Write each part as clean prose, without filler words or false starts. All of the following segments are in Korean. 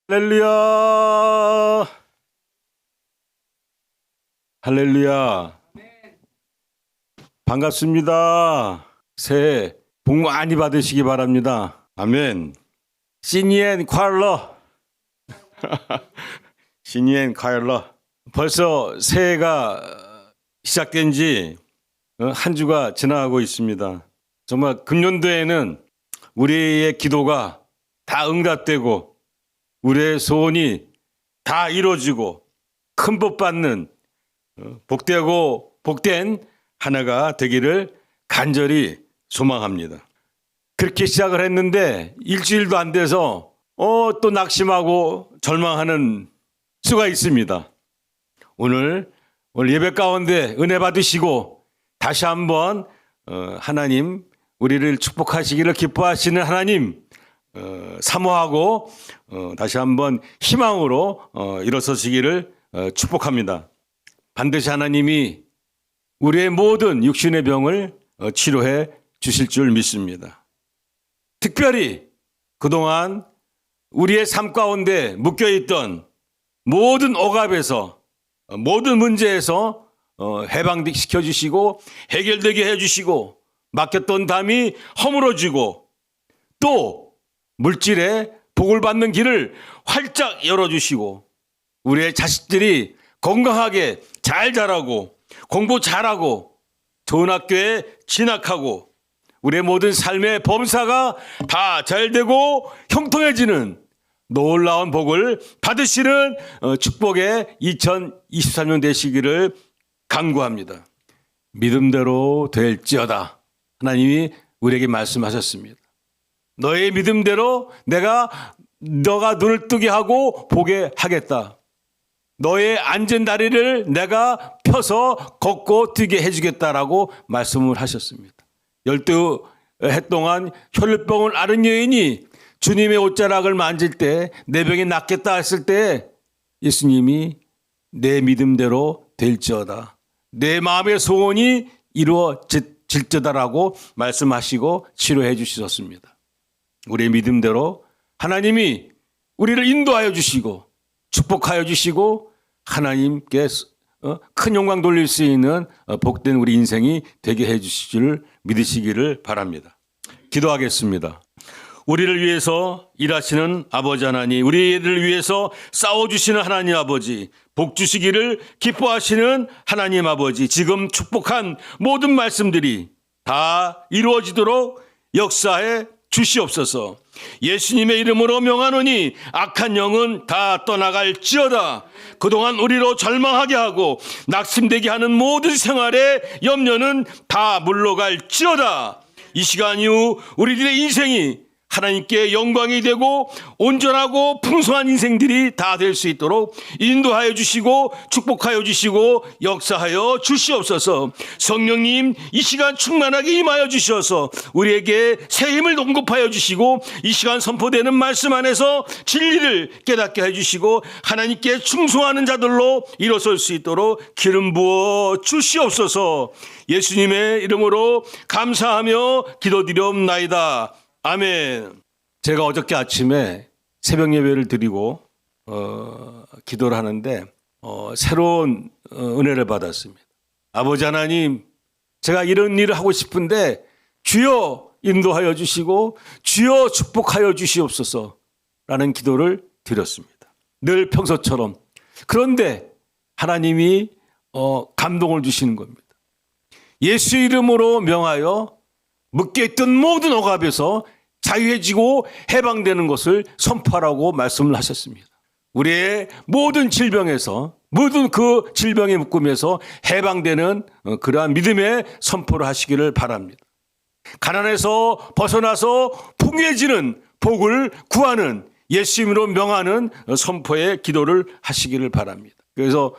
할렐루야. 할렐루야. 반갑습니다. 새해 복 많이 받으시기 바랍니다. 아멘. 시니엔 콰일러. 시니엔 콰일러. 벌써 새해가 시작된 지 한 주가 지나가고 있습니다. 정말 금년도에는 우리의 기도가 다 응답되고 우리의 소원이 다 이루어지고 큰 복 받는 복되고 복된 한 해가 되기를 간절히 소망합니다. 그렇게 시작을 했는데 일주일도 안 돼서 또 낙심하고 절망하는 수가 있습니다. 오늘 예배 가운데 은혜 받으시고 다시 한번 하나님 우리를 축복하시기를 기뻐하시는 하나님 사모하고 다시 한번 희망으로 일어서시기를 축복합니다. 반드시 하나님이 우리의 모든 육신의 병을 치료해 주실 줄 믿습니다. 특별히 그동안 우리의 삶 가운데 묶여있던 모든 억압에서 모든 문제에서 해방시켜 주시고 해결되게 해주시고 막혔던 담이 허물어지고 또 물질의 복을 받는 길을 활짝 열어주시고 우리의 자식들이 건강하게 잘 자라고 공부 잘하고 좋은 학교에 진학하고 우리의 모든 삶의 범사가 다 잘되고 형통해지는 놀라운 복을 받으시는 축복의 2023년 되시기를 간구합니다. 믿음대로 될지어다. 하나님이 우리에게 말씀하셨습니다. 너의 믿음대로 너가 눈을 뜨게 하고 보게 하겠다. 너의 앉은 다리를 내가 펴서 걷고 뛰게 해주겠다라고 말씀을 하셨습니다. 12해 동안 혈루병을 앓은 여인이 주님의 옷자락을 만질 때 내 병이 낫겠다 했을 때 예수님이 내 믿음대로 될지어다. 내 마음의 소원이 이루어질지어다라고 말씀하시고 치료해 주셨습니다. 우리의 믿음대로 하나님이 우리를 인도하여 주시고 축복하여 주시고 하나님께 큰 영광 돌릴 수 있는 복된 우리 인생이 되게 해 주실 줄 믿으시기를 바랍니다. 기도하겠습니다. 우리를 위해서 일하시는 아버지 하나님, 우리를 위해서 싸워주시는 하나님 아버지, 복 주시기를 기뻐하시는 하나님 아버지, 지금 축복한 모든 말씀들이 다 이루어지도록 역사해 주시옵소서. 예수님의 이름으로 명하노니 악한 영은 다 떠나갈지어다. 그동안 우리로 절망하게 하고 낙심되게 하는 모든 생활의 염려는 다 물러갈지어다. 이 시간 이후 우리들의 인생이 하나님께 영광이 되고 온전하고 풍성한 인생들이 다 될 수 있도록 인도하여 주시고 축복하여 주시고 역사하여 주시옵소서. 성령님 이 시간 충만하게 임하여 주셔서 우리에게 새 힘을 공급하여 주시고 이 시간 선포되는 말씀 안에서 진리를 깨닫게 해주시고 하나님께 충성하는 자들로 일어설 수 있도록 기름 부어 주시옵소서. 예수님의 이름으로 감사하며 기도드리옵나이다. 아멘. 제가 어저께 아침에 새벽 예배를 드리고 기도를 하는데 새로운 은혜를 받았습니다. 아버지 하나님, 제가 이런 일을 하고 싶은데 주여 인도하여 주시고 주여 축복하여 주시옵소서 라는 기도를 드렸습니다. 늘 평소처럼. 그런데 하나님이 감동을 주시는 겁니다. 예수 이름으로 명하여 묶여있던 모든 억압에서 자유해지고 해방되는 것을 선포하라고 말씀을 하셨습니다. 우리의 모든 질병에서 모든 그 질병의 묶음에서 해방되는 그러한 믿음의 선포를 하시기를 바랍니다. 가난에서 벗어나서 풍요해지는 복을 구하는 예수 이름으로 명하는 선포의 기도를 하시기를 바랍니다. 그래서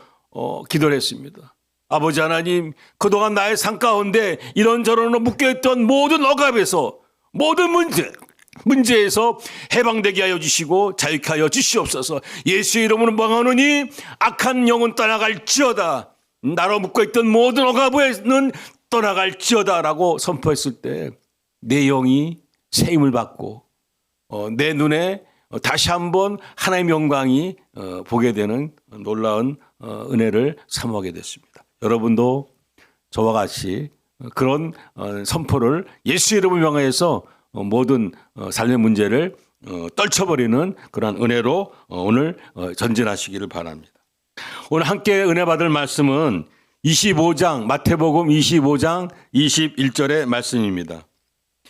기도를 했습니다. 아버지 하나님, 그동안 나의 삶 가운데 이런저런 묶여있던 모든 억압에서 모든 문제에서 해방되게 하여 주시고 자유케 하여 주시옵소서. 예수의 이름으로 명하노니 악한 영은 떠나갈지어다. 나로 묶어있던 모든 억압에는 떠나갈지어다 라고 선포했을 때 내 영이 새 힘을 받고 내 눈에 다시 한번 하나님의 영광이 보게 되는 놀라운 은혜를 사모하게 됐습니다. 여러분도 저와 같이 그런 선포를 예수 이름을 명하여서 모든 삶의 문제를 떨쳐버리는 그런 은혜로 오늘 전진하시기를 바랍니다. 오늘 함께 은혜 받을 말씀은 25장 마태복음 25장 21절의 말씀입니다.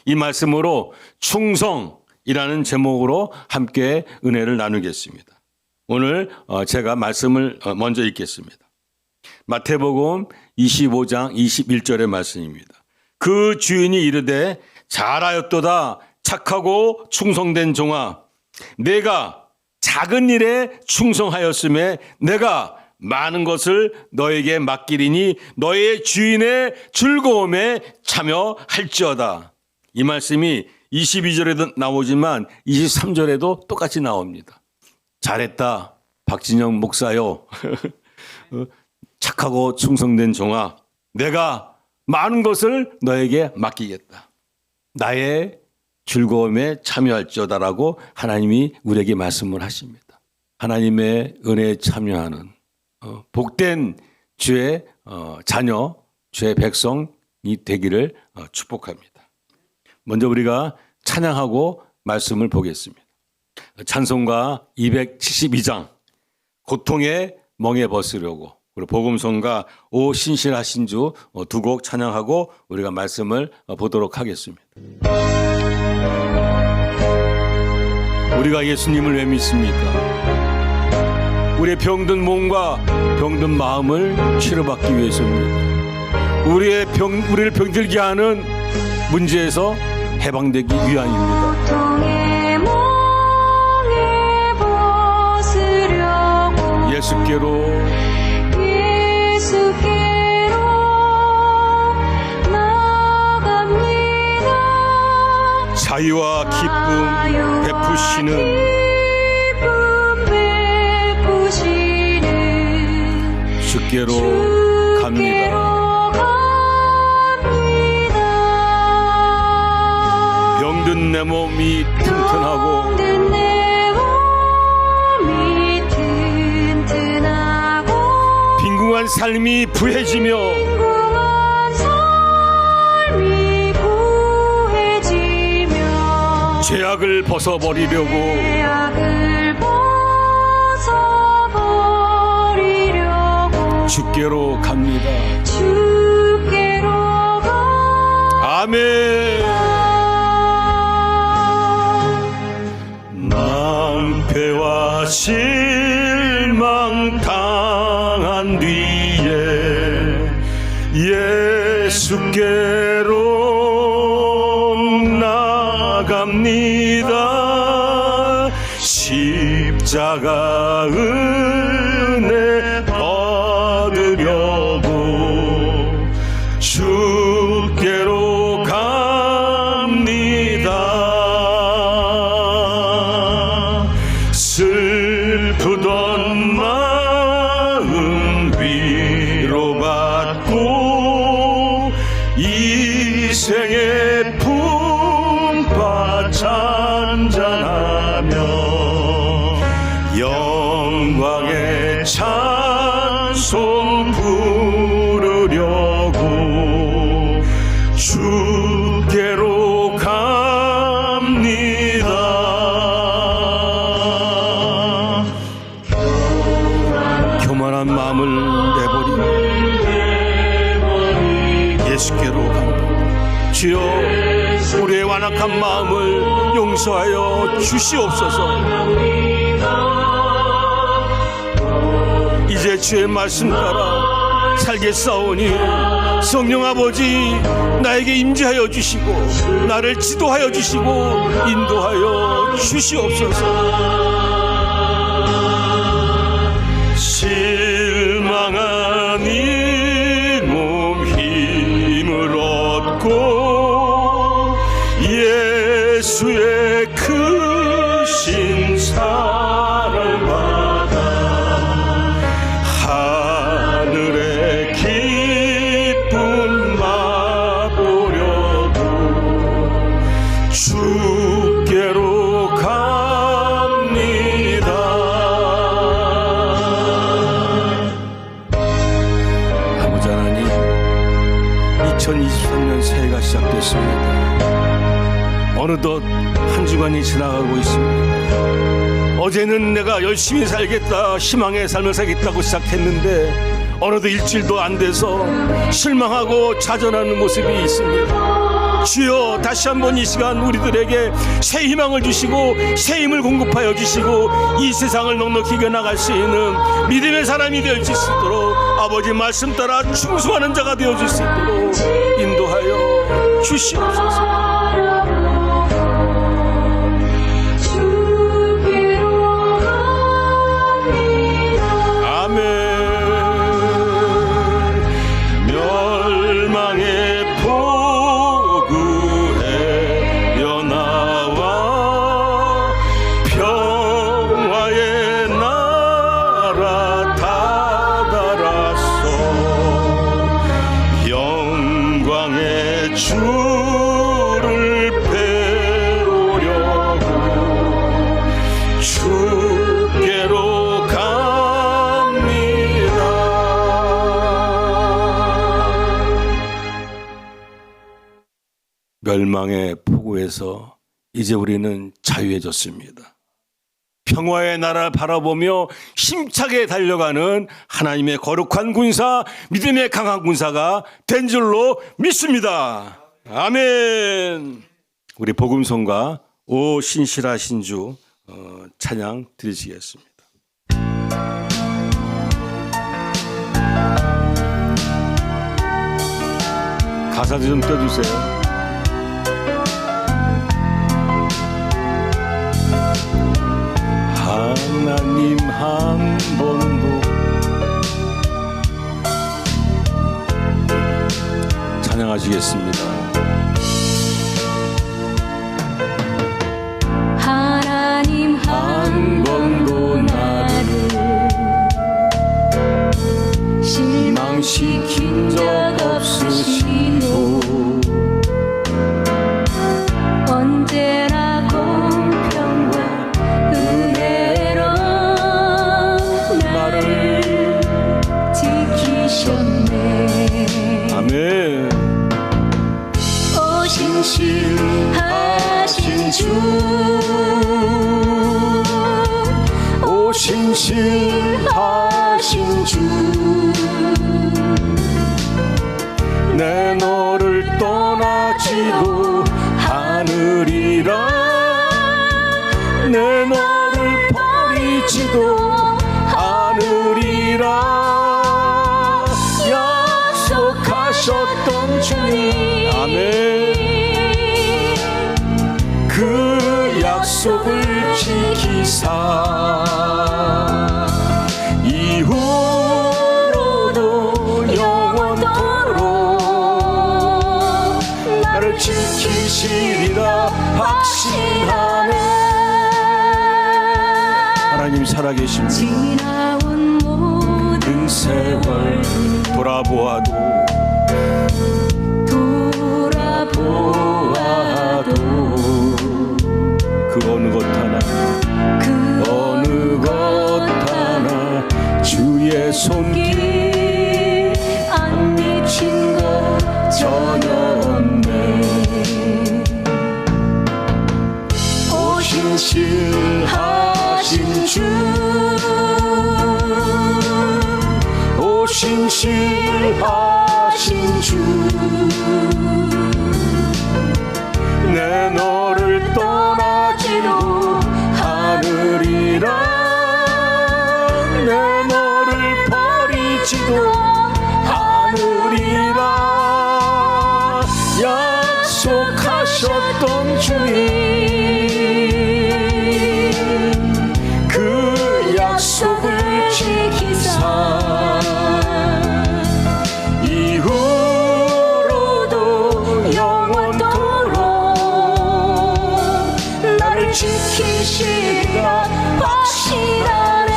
이 말씀으로 충성이라는 제목으로 함께 은혜를 나누겠습니다. 오늘 제가 말씀을 먼저 읽겠습니다. 마태복음 25장 21절의 말씀입니다. 그 주인이 이르되 잘하였도다 착하고 충성된 종아, 내가 작은 일에 충성하였음에 내가 많은 것을 너에게 맡기리니 너의 주인의 즐거움에 참여할지어다. 이 말씀이 22절에도 나오지만 23절에도 똑같이 나옵니다. 잘했다 박진영 목사요. 착하고 충성된 종아, 내가 많은 것을 너에게 맡기겠다. 나의 즐거움에 참여할지어다라고 하나님이 우리에게 말씀을 하십니다. 하나님의 은혜에 참여하는 복된 주의 자녀, 주의 백성이 되기를 축복합니다. 먼저 우리가 찬양하고 말씀을 보겠습니다. 찬송가 272장 고통에 멍에 벗으려고, 그리고 복음성가 오 신실하신 주 두 곡 찬양하고 우리가 말씀을 보도록 하겠습니다. 우리가 예수님을 왜 믿습니까? 우리의 병든 몸과 병든 마음을 치료받기 위해서입니다. 우리를 병들게 하는 문제에서 해방되기 위함입니다. 예수께로 나아갑니다. 자유와 기쁨 베푸시는 주께로 갑니다. 병든 내 몸이 튼튼하고 빈궁한 삶이 부해지며 죄악을 벗어버리려고 주께로 갑니다. 아멘. 낭패와 실망 당한 뒤에 예수께로 나갑니다. 십자가 은혜 얻으려고 주께로 갑니다. 슬프던 마음 위로받고 이 생의 품바 찬잔하며 영광의 찬송 부르려고 주께로 갑니다. 교만한 마음을 내버리고 예수께로 갑니다. 주여, 우리의 완악한 마음을 용서하여 주시옵소서. 이제 주의 말씀 따라 살겠사오니 성령 아버지 나에게 임재하여 주시고 나를 지도하여 주시고 인도하여 주시옵소서. 실망한 이 몸 힘을 얻고 예수의 크신 사랑을 받아 하늘의 기쁨 맛보려고 주께로 갑니다. 2023년 새해가 시작됐습니다. 어느덧 한 주간이 지나가고 있습니다. 어제는 내가 열심히 살겠다, 희망의 삶을 살겠다고 시작했는데 어느덧 일주일도 안 돼서 실망하고 좌절하는 모습이 있습니다. 주여, 다시 한번 이 시간 우리들에게 새 희망을 주시고 새 힘을 공급하여 주시고 이 세상을 넉넉히 이겨나갈 수 있는 믿음의 사람이 되어줄 수 있도록 아버지 말씀 따라 충성하는 자가 되어줄 수 있도록 인도하여 주시옵소서. 주를 배우려고 주께로 갑니다. 멸망의 폭우에서 이제 우리는 자유해졌습니다. 평화의 나라를 바라보며 힘차게 달려가는 하나님의 거룩한 군사, 믿음의 강한 군사가 된 줄로 믿습니다. 아멘. 우리 복음성가 오 신실하신 주 찬양 드리시겠습니다. 가사도 좀 떼주세요. 하나님 한 번도 찬양하시겠습니다. 하나님 한 번도 나를 실망시킨 적 없으시고 언제나 공평과 은혜로 나를 지키셨네. 아멘. 오 신실하신 주, 오 신실하신 주, 내 너를 떠나지도 않으리라. 내 너를 버리지도 않으리라. 약속하셨던 주님, 아멘. 그 약속을 지키사 이후로도 영원토록 나를 지키시리라 확신하네. 하나님 살아계십니다. 지나온 모든 세월 돌아보아도 그 어느 것 하나 주의 손길 안 미친 것 전혀 없네. 오 신실하신 주, 오 신실하신 주, 내 너를 떠나지도 않으리라. 내 너를 버리지도 않으리라. 약속하셨던 주님, 그 약속을 지키사 이후로도 영원토록 나를 지키시리라 확신하네.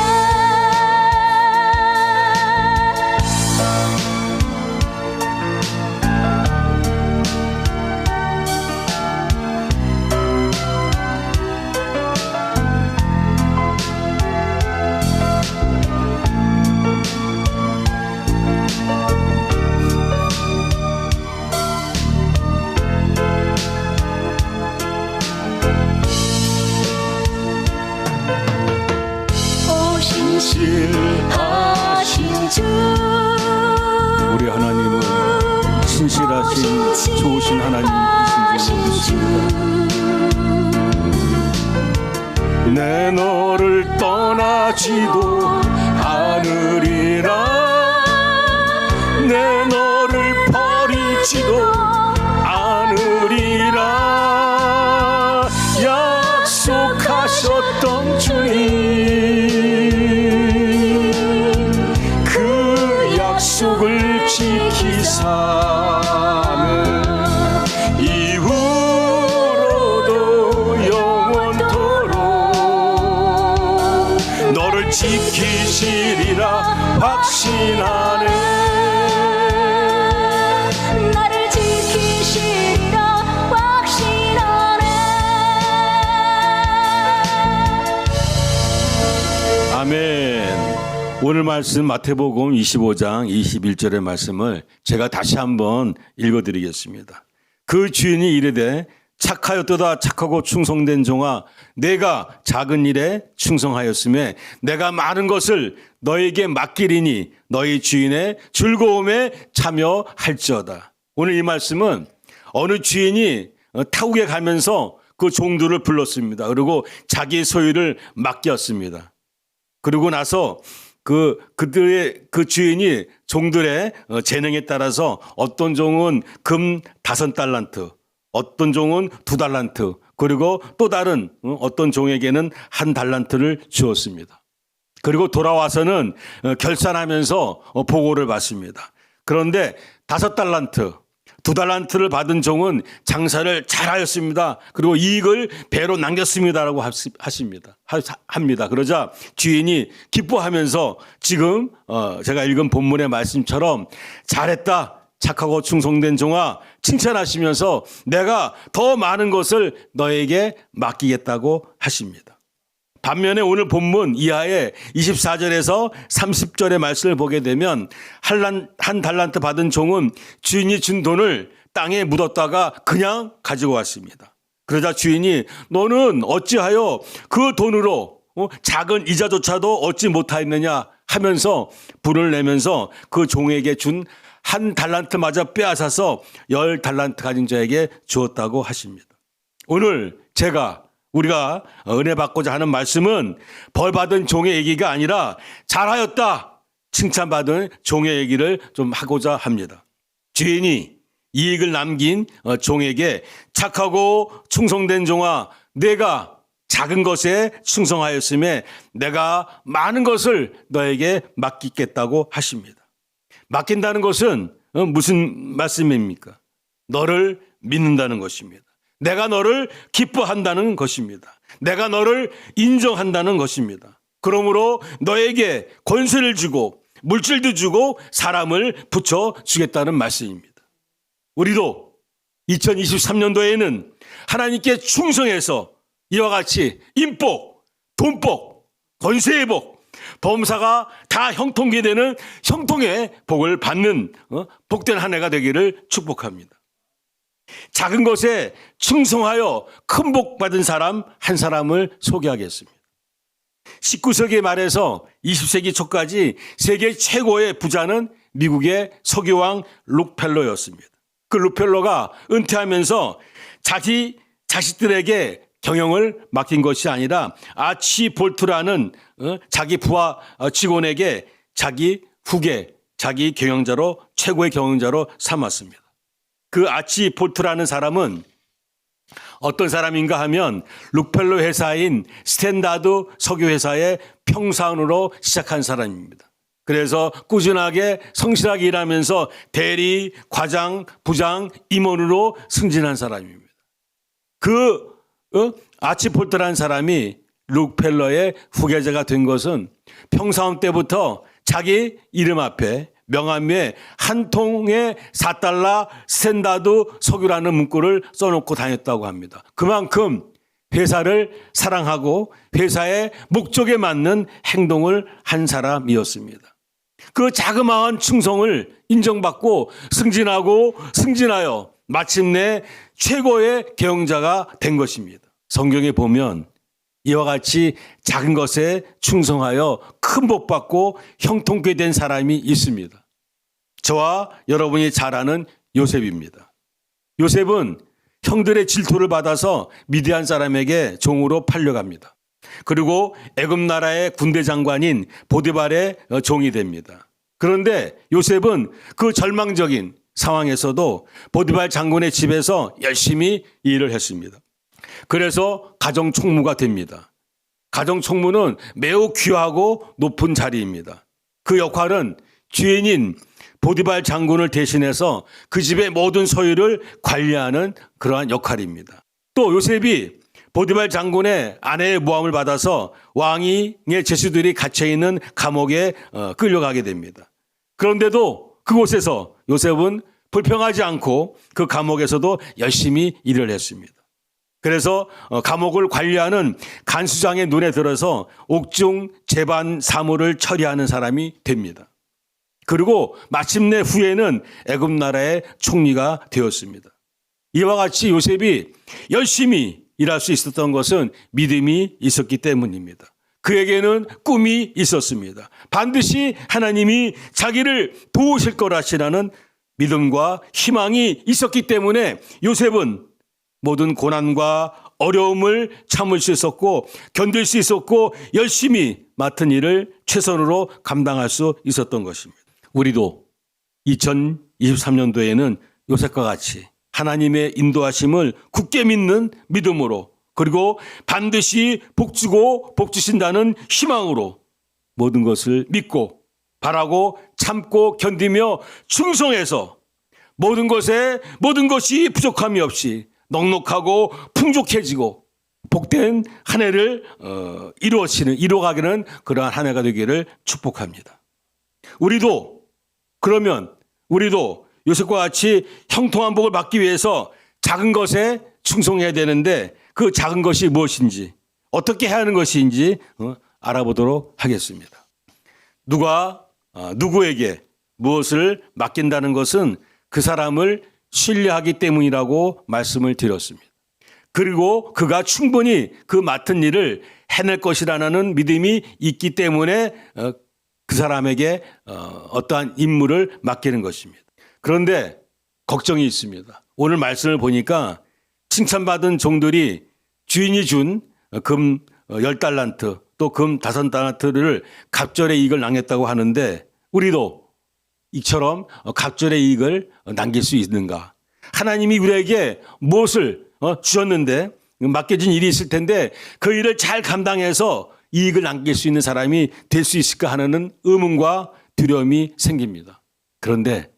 신실하신 주 우리 하나님은 신실하신 좋으신 하나님이신 줄 믿습니다. 내 너를 떠나지도 않으리라 내 너를 버리지도 않으리라 약속하셨던 주님 그 약속을 지키사는 이후로도 영원토록 너를 지키시리라 확신하네 나를 지키시리라 확신하네. 아멘. 오늘 말씀 마태복음 25장 21절의 말씀을 제가 다시 한번 읽어드리겠습니다. 그 주인이 이르되 착하였도다 착하고 충성된 종아 내가 작은 일에 충성하였음에 내가 많은 것을 너에게 맡기리니 너희 주인의 즐거움에 참여할지어다. 오늘 이 말씀은 어느 주인이 타국에 가면서 그 종들을 불렀습니다. 그리고 자기 소유를 맡겼습니다. 그러고 나서 그들의 그 주인이 종들의 재능에 따라서 어떤 종은 금 5달란트, 어떤 종은 2달란트, 그리고 또 다른 어떤 종에게는 1달란트를 주었습니다. 그리고 돌아와서는 결산하면서 보고를 받습니다. 그런데 5달란트, 2달란트를 받은 종은 장사를 잘하였습니다. 그리고 이익을 배로 남겼습니다라고 합니다. 그러자 주인이 기뻐하면서 지금 제가 읽은 본문의 말씀처럼 잘했다. 착하고 충성된 종아 칭찬하시면서 내가 더 많은 것을 너에게 맡기겠다고 하십니다. 반면에 오늘 본문 이하의 24절에서 30절의 말씀을 보게 되면 한 달란트 받은 종은 주인이 준 돈을 땅에 묻었다가 그냥 가지고 왔습니다. 그러자 주인이 너는 어찌하여 그 돈으로 작은 이자조차도 얻지 못하였느냐 하면서 불을 내면서 그 종에게 준 1달란트마저 빼앗아서 10달란트 가진 자에게 주었다고 하십니다. 오늘 우리가 은혜 받고자 하는 말씀은 벌 받은 종의 얘기가 아니라 잘하였다 칭찬받은 종의 얘기를 좀 하고자 합니다. 주인이 이익을 남긴 종에게 착하고 충성된 종아 내가 작은 것에 충성하였음에 내가 많은 것을 너에게 맡기겠다고 하십니다. 맡긴다는 것은 무슨 말씀입니까? 너를 믿는다는 것입니다. 내가 너를 기뻐한다는 것입니다. 내가 너를 인정한다는 것입니다. 그러므로 너에게 권세를 주고 물질도 주고 사람을 붙여주겠다는 말씀입니다. 우리도 2023년도에는 하나님께 충성해서 이와 같이 인복, 돈복, 권세의 복, 범사가 다 형통케 되는 형통의 복을 받는 복된 한 해가 되기를 축복합니다. 작은 것에 충성하여 큰 복 받은 사람 한 사람을 소개하겠습니다. 19세기 말에서 20세기 초까지 세계 최고의 부자는 미국의 석유왕 록펠러였습니다. 그 록펠러가 은퇴하면서 자기 자식들에게 경영을 맡긴 것이 아니라 아치 볼트라는 자기 부하 직원에게 자기 후계, 자기 경영자로 최고의 경영자로 삼았습니다. 그 아치 볼트라는 사람은 어떤 사람인가 하면 록펠러 회사인 스탠다드 석유 회사의 평사원으로 시작한 사람입니다. 그래서 꾸준하게 성실하게 일하면서 대리, 과장, 부장, 임원으로 승진한 사람입니다. 아치 볼트라는 사람이 록펠러의 후계자가 된 것은 평사원 때부터 자기 이름 앞에 명함 위에 한 통에 4달러 스탠다드 석유라는 문구를 써놓고 다녔다고 합니다. 그만큼 회사를 사랑하고 회사의 목적에 맞는 행동을 한 사람이었습니다. 그 자그마한 충성을 인정받고 승진하여 마침내 최고의 경영자가 된 것입니다. 성경에 보면 이와 같이 작은 것에 충성하여 큰 복 받고 형통케 된 사람이 있습니다. 저와 여러분이 잘 아는 요셉입니다. 요셉은 형들의 질투를 받아서 미디안 사람에게 종으로 팔려갑니다. 그리고 애굽 나라의 군대 장관인 보디발의 종이 됩니다. 그런데 요셉은 그 절망적인 상황에서도 보디발 장군의 집에서 열심히 일을 했습니다. 그래서 가정 총무가 됩니다. 가정 총무는 매우 귀하고 높은 자리입니다. 그 역할은 주인인 보디발 장군을 대신해서 그 집의 모든 소유를 관리하는 그러한 역할입니다. 또 요셉이 보디발 장군의 아내의 모함을 받아서 왕의 제수들이 갇혀있는 감옥에 끌려가게 됩니다. 그런데도 그곳에서 요셉은 불평하지 않고 그 감옥에서도 열심히 일을 했습니다. 그래서 감옥을 관리하는 간수장의 눈에 들어서 옥중 재반 사무를 처리하는 사람이 됩니다. 그리고 마침내 후에는 애굽 나라의 총리가 되었습니다. 이와 같이 요셉이 열심히 일할 수 있었던 것은 믿음이 있었기 때문입니다. 그에게는 꿈이 있었습니다. 반드시 하나님이 자기를 도우실 거라시라는 믿음과 희망이 있었기 때문에 요셉은 모든 고난과 어려움을 참을 수 있었고 견딜 수 있었고 열심히 맡은 일을 최선으로 감당할 수 있었던 것입니다. 우리도 2023년도에는 요셉과 같이 하나님의 인도하심을 굳게 믿는 믿음으로 그리고 반드시 복주고 복주신다는 희망으로 모든 것을 믿고 바라고 참고 견디며 충성해서 모든 것이 부족함이 없이 넉넉하고 풍족해지고 복된 한 해를 이루어가기는 그러한 한 해가 되기를 축복합니다. 우리도 요셉과 같이 형통한 복을 받기 위해서 작은 것에 충성해야 되는데 그 작은 것이 무엇인지 어떻게 해야 하는 것인지 알아보도록 하겠습니다. 누가 누구에게 무엇을 맡긴다는 것은 그 사람을 신뢰하기 때문이라고 말씀을 드렸습니다. 그리고 그가 충분히 그 맡은 일을 해낼 것이라는 믿음이 있기 때문에 그 사람에게 어떠한 임무를 맡기는 것입니다. 그런데 걱정이 있습니다. 오늘 말씀을 보니까 칭찬받은 종들이 주인이 준 금 10달란트 또 금 5달란트를 갑절의 이익을 남겼다고 하는데 우리도 이처럼 갑절의 이익을 남길 수 있는가? 하나님이 우리에게 무엇을 주셨는데 맡겨진 일이 있을 텐데 그 일을 잘 감당해서 이익을 남길 수 있는 사람이 될 수 있을까 하는 의문과 두려움이 생깁니다. 그런데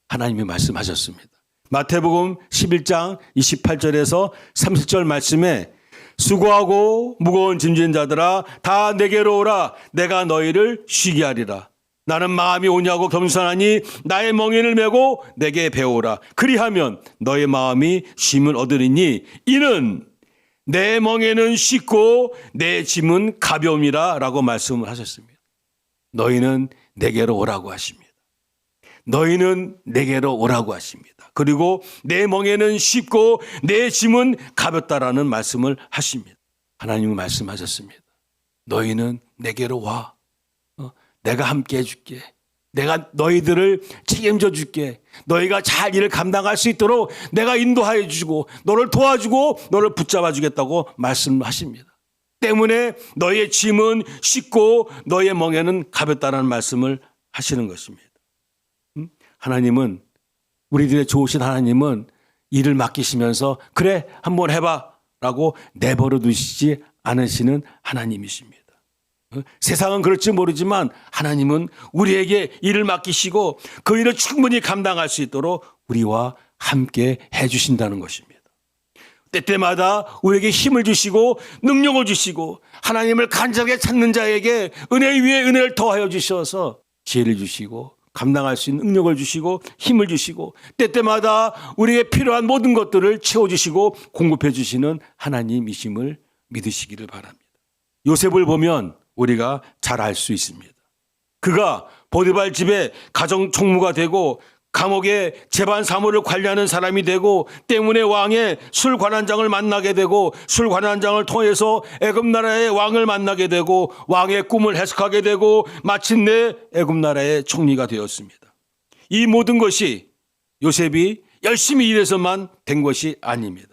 하나님이 말씀하셨습니다. 마태복음 11장 28절에서 30절 말씀에 수고하고 무거운 짐진 자들아 다 내게로 오라 내가 너희를 쉬게 하리라. 나는 마음이 오냐고 겸손하니 나의 멍에를 메고 내게 배우라. 그리하면 너의 마음이 쉼을 얻으리니 이는 내 멍에는 쉽고 내 짐은 가벼움이라 라고 말씀을 하셨습니다. 너희는 내게로 오라고 하십니다. 너희는 내게로 오라고 하십니다. 그리고 내 멍에는 쉽고 내 짐은 가볍다라는 말씀을 하십니다. 하나님은 말씀하셨습니다. 너희는 내게로 와. 내가 함께 해줄게. 내가 너희들을 책임져 줄게. 너희가 잘 일을 감당할 수 있도록 내가 인도하여 주고 너를 도와주고 너를 붙잡아 주겠다고 말씀하십니다. 때문에 너희의 짐은 쉽고 너희의 멍에는 가볍다는 말씀을 하시는 것입니다. 하나님은 우리들의 좋으신 하나님은 일을 맡기시면서 그래 한번 해봐 라고 내버려 두시지 않으시는 하나님이십니다. 세상은 그럴지 모르지만 하나님은 우리에게 일을 맡기시고 그 일을 충분히 감당할 수 있도록 우리와 함께 해주신다는 것입니다. 때때마다 우리에게 힘을 주시고 능력을 주시고 하나님을 간절하게 찾는 자에게 은혜 위에 은혜를 더하여 주셔서 지혜를 주시고 감당할 수 있는 능력을 주시고 힘을 주시고 때때마다 우리에게 필요한 모든 것들을 채워주시고 공급해 주시는 하나님이심을 믿으시기를 바랍니다. 요셉을 보면 우리가 잘 알 수 있습니다. 그가 보디발 집의 가정 총무가 되고 감옥의 재반 사무를 관리하는 사람이 되고 때문에 왕의 술 관원장을 만나게 되고 술 관원장을 통해서 애굽 나라의 왕을 만나게 되고 왕의 꿈을 해석하게 되고 마침내 애굽 나라의 총리가 되었습니다. 이 모든 것이 요셉이 열심히 일해서만 된 것이 아닙니다.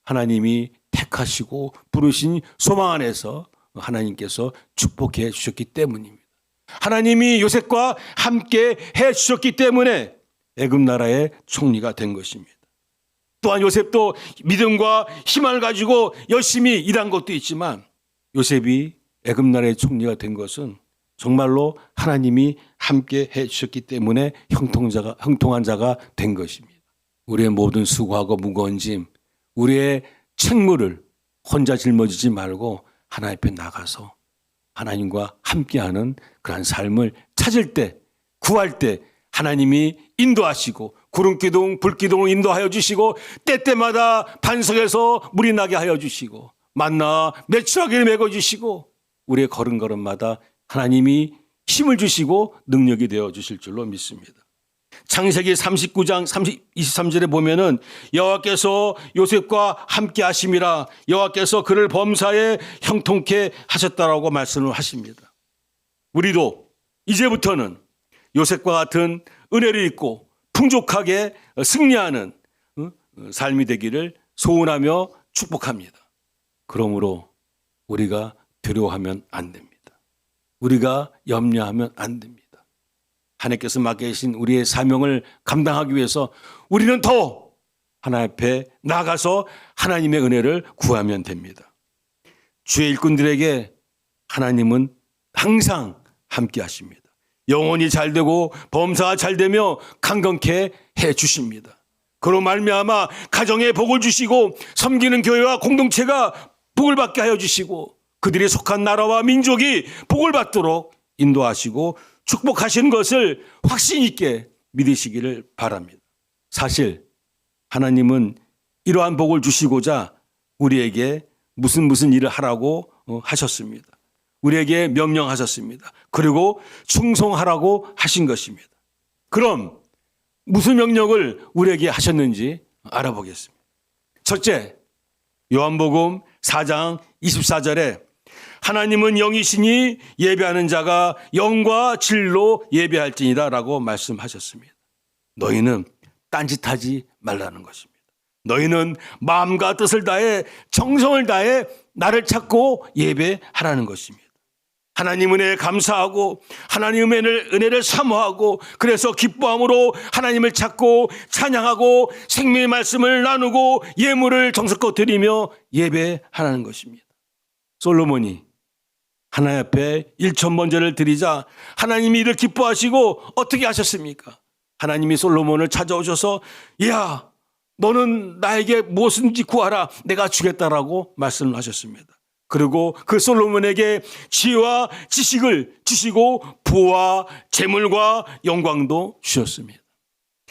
하나님이 택하시고 부르신 소망 안에서 하나님께서 축복해 주셨기 때문입니다. 하나님이 요셉과 함께 해 주셨기 때문에 애굽 나라의 총리가 된 것입니다. 또한 요셉도 믿음과 희망을 가지고 열심히 일한 것도 있지만 요셉이 애굽 나라의 총리가 된 것은 정말로 하나님이 함께 해 주셨기 때문에 형통한 자가 된 것입니다. 우리의 모든 수고하고 무거운 짐, 우리의 책무를 혼자 짊어지지 말고 하나님 앞에 나가서 하나님과 함께하는 그러한 삶을 찾을 때, 구할 때 하나님이 인도하시고 구름기둥, 불기둥을 인도하여 주시고 때때마다 반석에서 물이 나게 하여 주시고 만나 메추라기를 먹여 주시고 우리의 걸음걸음마다 하나님이 힘을 주시고 능력이 되어 주실 줄로 믿습니다. 창세기 39장 23절에 보면은 여호와께서 요셉과 함께 하심이라 여호와께서 그를 범사에 형통케 하셨다라고 말씀을 하십니다. 우리도 이제부터는 요셉과 같은 은혜를 입고 풍족하게 승리하는 삶이 되기를 소원하며 축복합니다. 그러므로 우리가 두려워하면 안 됩니다. 우리가 염려하면 안 됩니다. 하나님께서 맡겨주신 우리의 사명을 감당하기 위해서 우리는 더 하나님 앞에 나가서 하나님의 은혜를 구하면 됩니다. 주의 일꾼들에게 하나님은 항상 함께 하십니다. 영혼이 잘되고 범사가 잘되며 강건케 해 주십니다. 그로 말미암아 가정에 복을 주시고 섬기는 교회와 공동체가 복을 받게 하여 주시고 그들이 속한 나라와 민족이 복을 받도록 인도하시고 축복하시는 것을 확신 있게 믿으시기를 바랍니다. 사실 하나님은 이러한 복을 주시고자 우리에게 무슨 일을 하라고 하셨습니다. 우리에게 명령하셨습니다. 그리고 충성하라고 하신 것입니다. 그럼 무슨 명령을 우리에게 하셨는지 알아보겠습니다. 첫째, 요한복음 4장 24절에 하나님은 영이시니 예배하는 자가 영과 진리로 예배할지니라 라고 말씀하셨습니다. 너희는 딴짓하지 말라는 것입니다. 너희는 마음과 뜻을 다해 정성을 다해 나를 찾고 예배하라는 것입니다. 하나님 은혜에 감사하고 하나님 은혜를 사모하고 그래서 기뻐함으로 하나님을 찾고 찬양하고 생명의 말씀을 나누고 예물을 정성껏 드리며 예배하라는 것입니다. 솔로몬이 하나님 앞에 1,000번제를 드리자 하나님이 이를 기뻐하시고 어떻게 하셨습니까? 하나님이 솔로몬을 찾아오셔서 야 너는 나에게 무엇인지 구하라 내가 주겠다라고 말씀을 하셨습니다. 그리고 그 솔로몬에게 지혜와 지식을 주시고 부와 재물과 영광도 주셨습니다.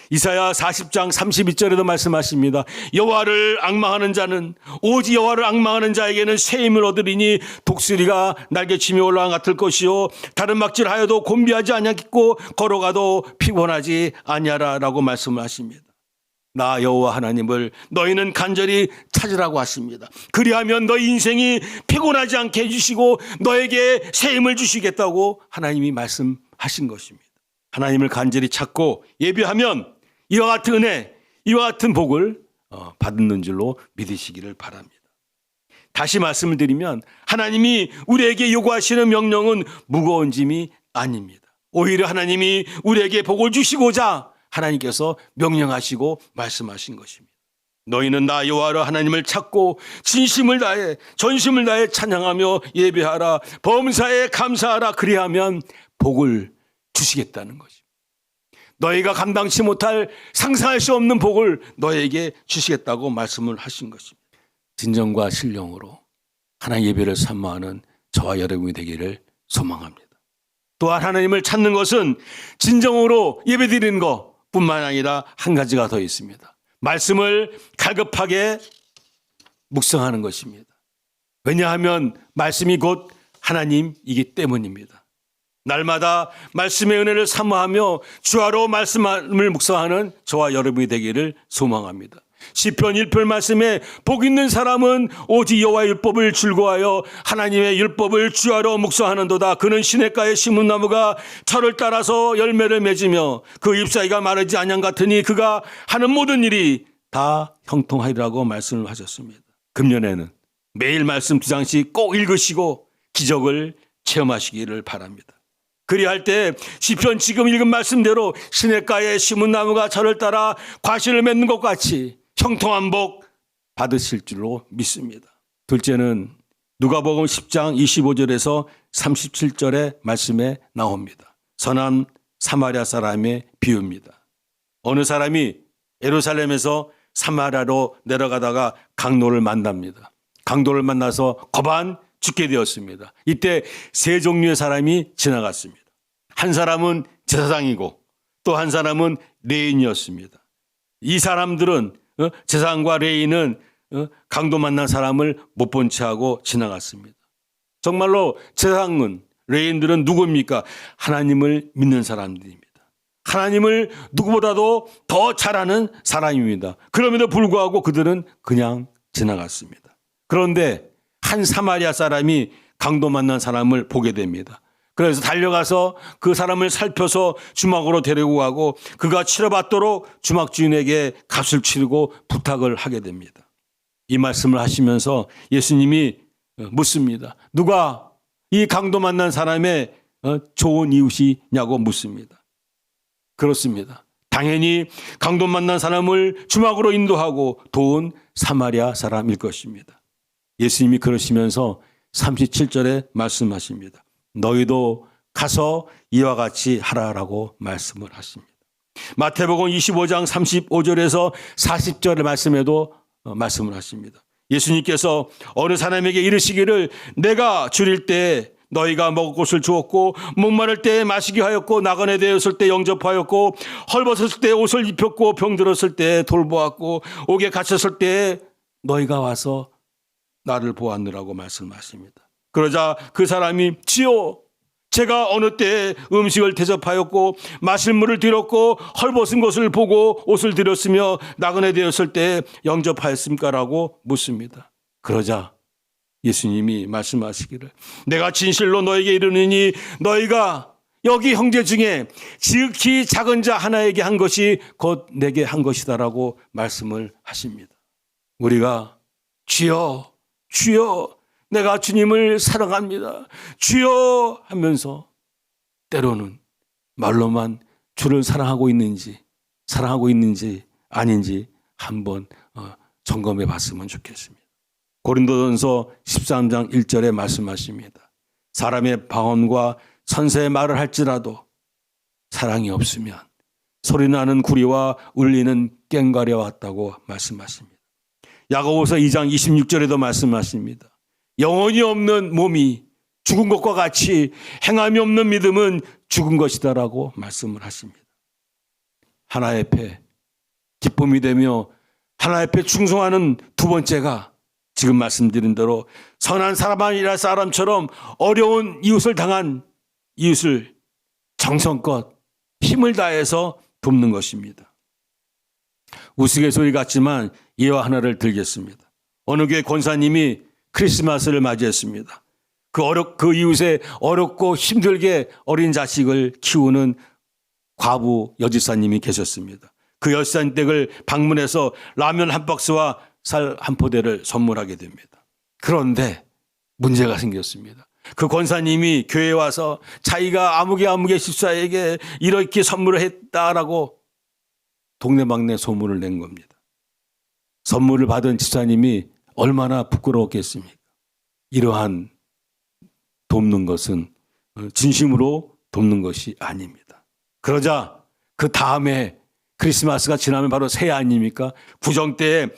이사야 40장 32절에도 말씀하십니다. 여호와를 앙망하는 자는 오직 여호와를 앙망하는 자에게는 새 힘을 얻으리니 독수리가 날개치며 올라간 같을 것이요 다른 막질하여도 곤비하지 아니하겠고 걸어가도 피곤하지 아니하라라고 말씀을 하십니다. 나 여호와 하나님을 너희는 간절히 찾으라고 하십니다. 그리하면 너희 인생이 피곤하지 않게 해주시고 너에게 새 힘을 주시겠다고 하나님이 말씀하신 것입니다. 하나님을 간절히 찾고 예배하면 이와 같은 은혜, 이와 같은 복을 받는 줄로 믿으시기를 바랍니다. 다시 말씀을 드리면 하나님이 우리에게 요구하시는 명령은 무거운 짐이 아닙니다. 오히려 하나님이 우리에게 복을 주시고자 하나님께서 명령하시고 말씀하신 것입니다. 너희는 나 여호와 하나님을 찾고 진심을 다해 전심을 다해 찬양하며 예배하라. 범사에 감사하라. 그리하면 복을 주시겠다는 것입니다. 너희가 감당치 못할 상상할 수 없는 복을 너에게 주시겠다고 말씀을 하신 것입니다. 진정과 신령으로 하나님 예배를 사모하는 저와 여러분이 되기를 소망합니다. 또한 하나님을 찾는 것은 진정으로 예배드리는 것뿐만 아니라 한 가지가 더 있습니다. 말씀을 갈급하게 묵상하는 것입니다. 왜냐하면 말씀이 곧 하나님이기 때문입니다. 날마다 말씀의 은혜를 사모하며 주하로 말씀을 묵상하는 저와 여러분이 되기를 소망합니다. 시편 1편 말씀에 복 있는 사람은 오직 여호와의 율법을 즐거워하여 하나님의 율법을 주하로 묵상하는도다. 그는 시냇가에 심은 나무가 철을 따라서 열매를 맺으며 그 잎사귀가 마르지 아니한 같으니 그가 하는 모든 일이 다 형통하리라고 말씀을 하셨습니다. 금년에는 매일 말씀 2장씩 꼭 읽으시고 기적을 체험하시기를 바랍니다. 그리할 때 시편 지금 읽은 말씀대로 시냇가에 심은 나무가 철을 따라 과실을 맺는 것 같이 형통한 복 받으실 줄로 믿습니다. 둘째는 누가복음 10장 25절에서 37절의 말씀에 나옵니다. 선한 사마리아 사람의 비유입니다. 어느 사람이 예루살렘에서 사마리아로 내려가다가 강도를 만납니다. 강도를 만나서 거반 죽게 되었습니다. 이때 세 종류의 사람이 지나갔습니다. 한 사람은 제사장이고 또 한 사람은 레인이었습니다. 이 사람들은 제사장과 레인은 강도 만난 사람을 못 본 채 하고 지나갔습니다. 정말로 제사장은 레인들은 누굽니까? 하나님을 믿는 사람들입니다. 하나님을 누구보다도 더 잘 아는 사람입니다. 그럼에도 불구하고 그들은 그냥 지나갔습니다. 그런데 한 사마리아 사람이 강도 만난 사람을 보게 됩니다. 그래서 달려가서 그 사람을 살펴서 주막으로 데리고 가고 그가 치러받도록 주막 주인에게 값을 치르고 부탁을 하게 됩니다. 이 말씀을 하시면서 예수님이 묻습니다. 누가 이 강도 만난 사람의 좋은 이웃이냐고 묻습니다. 그렇습니다. 당연히 강도 만난 사람을 주막으로 인도하고 도운 사마리아 사람일 것입니다. 예수님이 그러시면서 37절에 말씀하십니다. 너희도 가서 이와 같이 하라라고 말씀을 하십니다. 마태복음 25장 35절에서 40절의 말씀에도 말씀을 하십니다. 예수님께서 어느 사람에게 이르시기를 내가 줄일 때 너희가 먹을 것을 주었고 목마를 때 마시게 하였고 나그네 되었을 때 영접하였고 헐벗었을 때 옷을 입혔고 병들었을 때 돌보았고 옥에 갇혔을 때 너희가 와서 나를 보았느라고 말씀하십니다. 그러자 그 사람이 주여 제가 어느 때에 음식을 대접하였고 마실 물을 드렸고 헐벗은 것을 보고 옷을 드렸으며 나그네 되었을 때 영접하였습니까라고 묻습니다. 그러자 예수님이 말씀하시기를 내가 진실로 너에게 이르느니 너희가 여기 형제 중에 지극히 작은 자 하나에게 한 것이 곧 내게 한 것이다라고 말씀을 하십니다. 우리가 주여 주여 내가 주님을 사랑합니다. 주여 하면서 때로는 말로만 주를 사랑하고 있는지 아닌지 한번 점검해 봤으면 좋겠습니다. 고린도전서 13장 1절에 말씀하십니다. 사람의 방언과 선세의 말을 할지라도 사랑이 없으면 소리나는 구리와 울리는 꽹과리와 같다고 말씀하십니다. 야고보서 2장 26절에도 말씀하십니다. 영혼이 없는 몸이 죽은 것과 같이 행함이 없는 믿음은 죽은 것이다라고 말씀을 하십니다. 하나 옆에 기쁨이 되며 하나 옆에 충성하는 두 번째가 지금 말씀드린 대로 선한 사람이라 사람처럼 어려운 이웃을 당한 이웃을 정성껏 힘을 다해서 돕는 것입니다. 우스갯소리 같지만 예화 하나를 들겠습니다. 어느 교회 권사님이 크리스마스를 맞이했습니다. 그 이웃에 어렵고 힘들게 어린 자식을 키우는 과부 여지사님이 계셨습니다. 그 여지사님 댁을 방문해서 라면 한 박스와 쌀 한 포대를 선물하게 됩니다. 그런데 문제가 생겼습니다. 그 권사님이 교회에 와서 자기가 아무개 집사에게 이렇게 선물을 했다라고 동네방네 소문을 낸 겁니다. 선물을 받은 집사님이 얼마나 부끄러웠겠습니까? 이러한 돕는 것은 진심으로 돕는 것이 아닙니다. 그러자 그 다음에 크리스마스가 지나면 바로 새해 아닙니까? 구정 때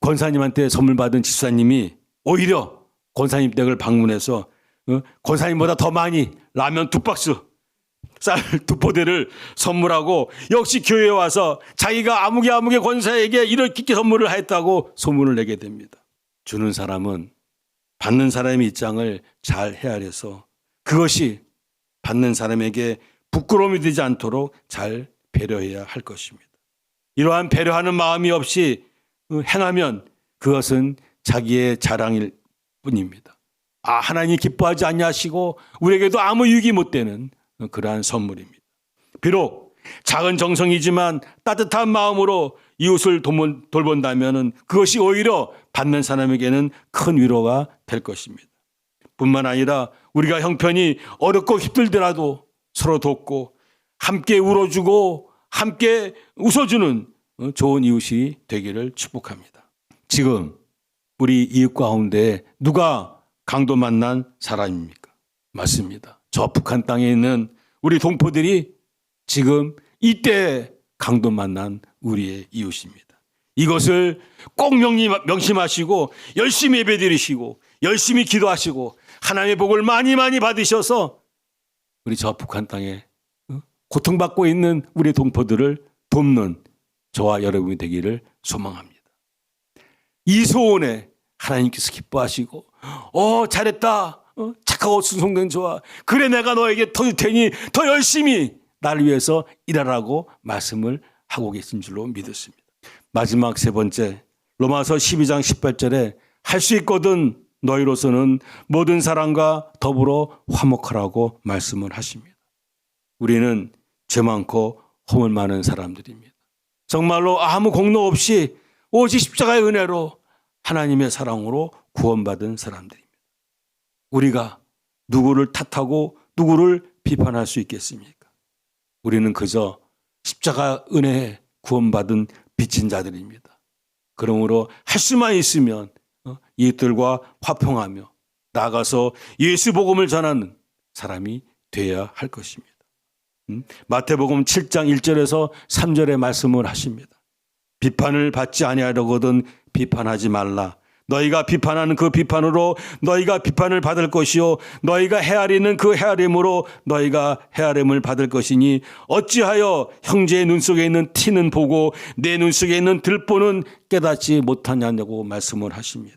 권사님한테 선물 받은 집사님이 오히려 권사님 댁을 방문해서 권사님보다 더 많이 라면 2박스, 쌀 2포대를 선물하고 역시 교회에 와서 자기가 아무개 권사에게 이렇게 선물을 했다고 소문을 내게 됩니다. 주는 사람은 받는 사람의 입장을 잘 헤아려서 그것이 받는 사람에게 부끄러움이 되지 않도록 잘 배려해야 할 것입니다. 이러한 배려하는 마음이 없이 행하면 그것은 자기의 자랑일 뿐입니다. 하나님이 기뻐하지 않냐시고 우리에게도 아무 유익이 못 되는 그러한 선물입니다. 비록 작은 정성이지만 따뜻한 마음으로 이웃을 돌본다면 그것이 오히려 받는 사람에게는 큰 위로가 될 것입니다. 뿐만 아니라 우리가 형편이 어렵고 힘들더라도 서로 돕고 함께 울어주고 함께 웃어주는 좋은 이웃이 되기를 축복합니다. 지금 우리 이웃 가운데 누가 강도 만난 사람입니까? 맞습니다. 저 북한 땅에 있는 우리 동포들이 지금 이때 강도 만난 우리의 이웃입니다. 이것을 꼭 명심하시고 열심히 예배드리시고 열심히 기도하시고 하나님의 복을 많이 받으셔서 우리 저 북한 땅에 고통받고 있는 우리 동포들을 돕는 저와 여러분이 되기를 소망합니다. 이 소원에 하나님께서 기뻐하시고 잘했다. 착하고 순종된 좋아. 그래 내가 너에게 더 줄 테니 더 열심히 나를 위해서 일하라고 말씀을 하고 계신 줄로 믿었습니다. 마지막 세 번째 로마서 12장 18절에 할 수 있거든 너희로서는 모든 사람과 더불어 화목하라고 말씀을 하십니다. 우리는 죄 많고 허물 많은 사람들입니다. 정말로 아무 공로 없이 오직 십자가의 은혜로 하나님의 사랑으로 구원받은 사람들입니다. 우리가 누구를 탓하고 누구를 비판할 수 있겠습니까? 우리는 그저 십자가 은혜에 구원받은 빚진 자들입니다. 그러므로 할 수만 있으면 이웃들과 화평하며 나아가서 예수 복음을 전하는 사람이 되어야 할 것입니다. 마태복음 7장 1절에서 3절의 말씀을 하십니다. 비판을 받지 아니하려거든 비판하지 말라. 너희가 비판하는 그 비판으로 너희가 비판을 받을 것이요 너희가 헤아리는 그 헤아림으로 너희가 헤아림을 받을 것이니 어찌하여 형제의 눈 속에 있는 티는 보고 내 눈 속에 있는 들보는 깨닫지 못하냐고 말씀을 하십니다.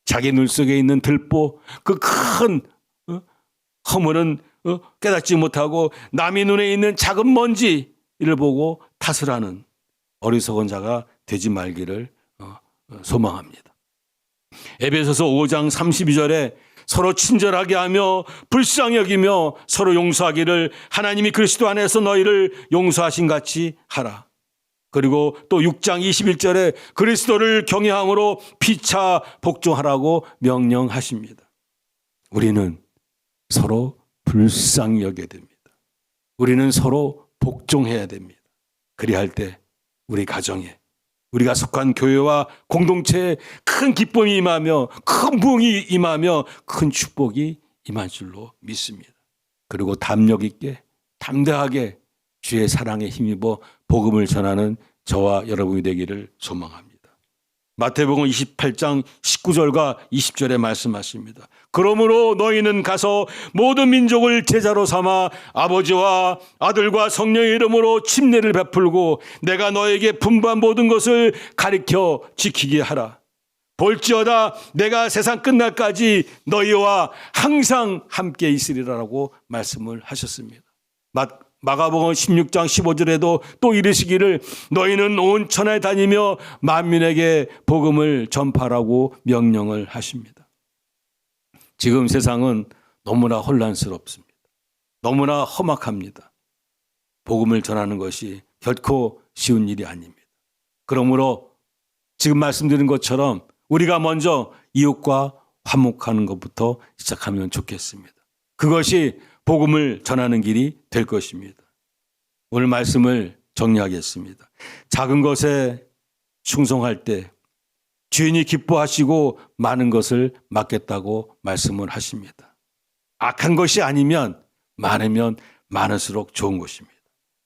자기 눈 속에 있는 들보 그 큰 허물은 깨닫지 못하고 남의 눈에 있는 작은 먼지를 보고 탓을 하는 어리석은 자가 되지 말기를 소망합니다. 에베소서 5장 32절에 서로 친절하게 하며 불쌍히 여기며 서로 용서하기를 하나님이 그리스도 안에서 너희를 용서하신 같이 하라. 그리고 또 6장 21절에 그리스도를 경외함으로 피차 복종하라고 명령하십니다. 우리는 서로 불쌍히 여겨야 됩니다. 우리는 서로 복종해야 됩니다. 그리할 때 우리 가정에 우리가 속한 교회와 공동체에 큰 기쁨이 임하며 큰 부흥이 임하며 큰 축복이 임할 줄로 믿습니다. 그리고 담력 있게 담대하게 주의 사랑에 힘입어 복음을 전하는 저와 여러분이 되기를 소망합니다. 마태복음 28장 19절과 20절에 말씀하십니다. 그러므로 너희는 가서 모든 민족을 제자로 삼아 아버지와 아들과 성령의 이름으로 침례를 베풀고 내가 너에게 분부한 모든 것을 가르쳐 지키게 하라. 볼지어다 내가 세상 끝날까지 너희와 항상 함께 있으리라고 말씀을 하셨습니다. 마가복음 16장 15절에도 또 이르시기를 너희는 온 천하에 다니며 만민에게 복음을 전파라고 명령을 하십니다. 지금 세상은 너무나 혼란스럽습니다. 너무나 험악합니다. 복음을 전하는 것이 결코 쉬운 일이 아닙니다. 그러므로 지금 말씀드린 것처럼 우리가 먼저 이웃과 화목하는 것부터 시작하면 좋겠습니다. 그것이 복음을 전하는 길이 될 것입니다. 오늘 말씀을 정리하겠습니다. 작은 것에 충성할 때 주인이 기뻐하시고 많은 것을 맡겠다고 말씀을 하십니다. 악한 것이 아니면 많으면 많을수록 좋은 것입니다.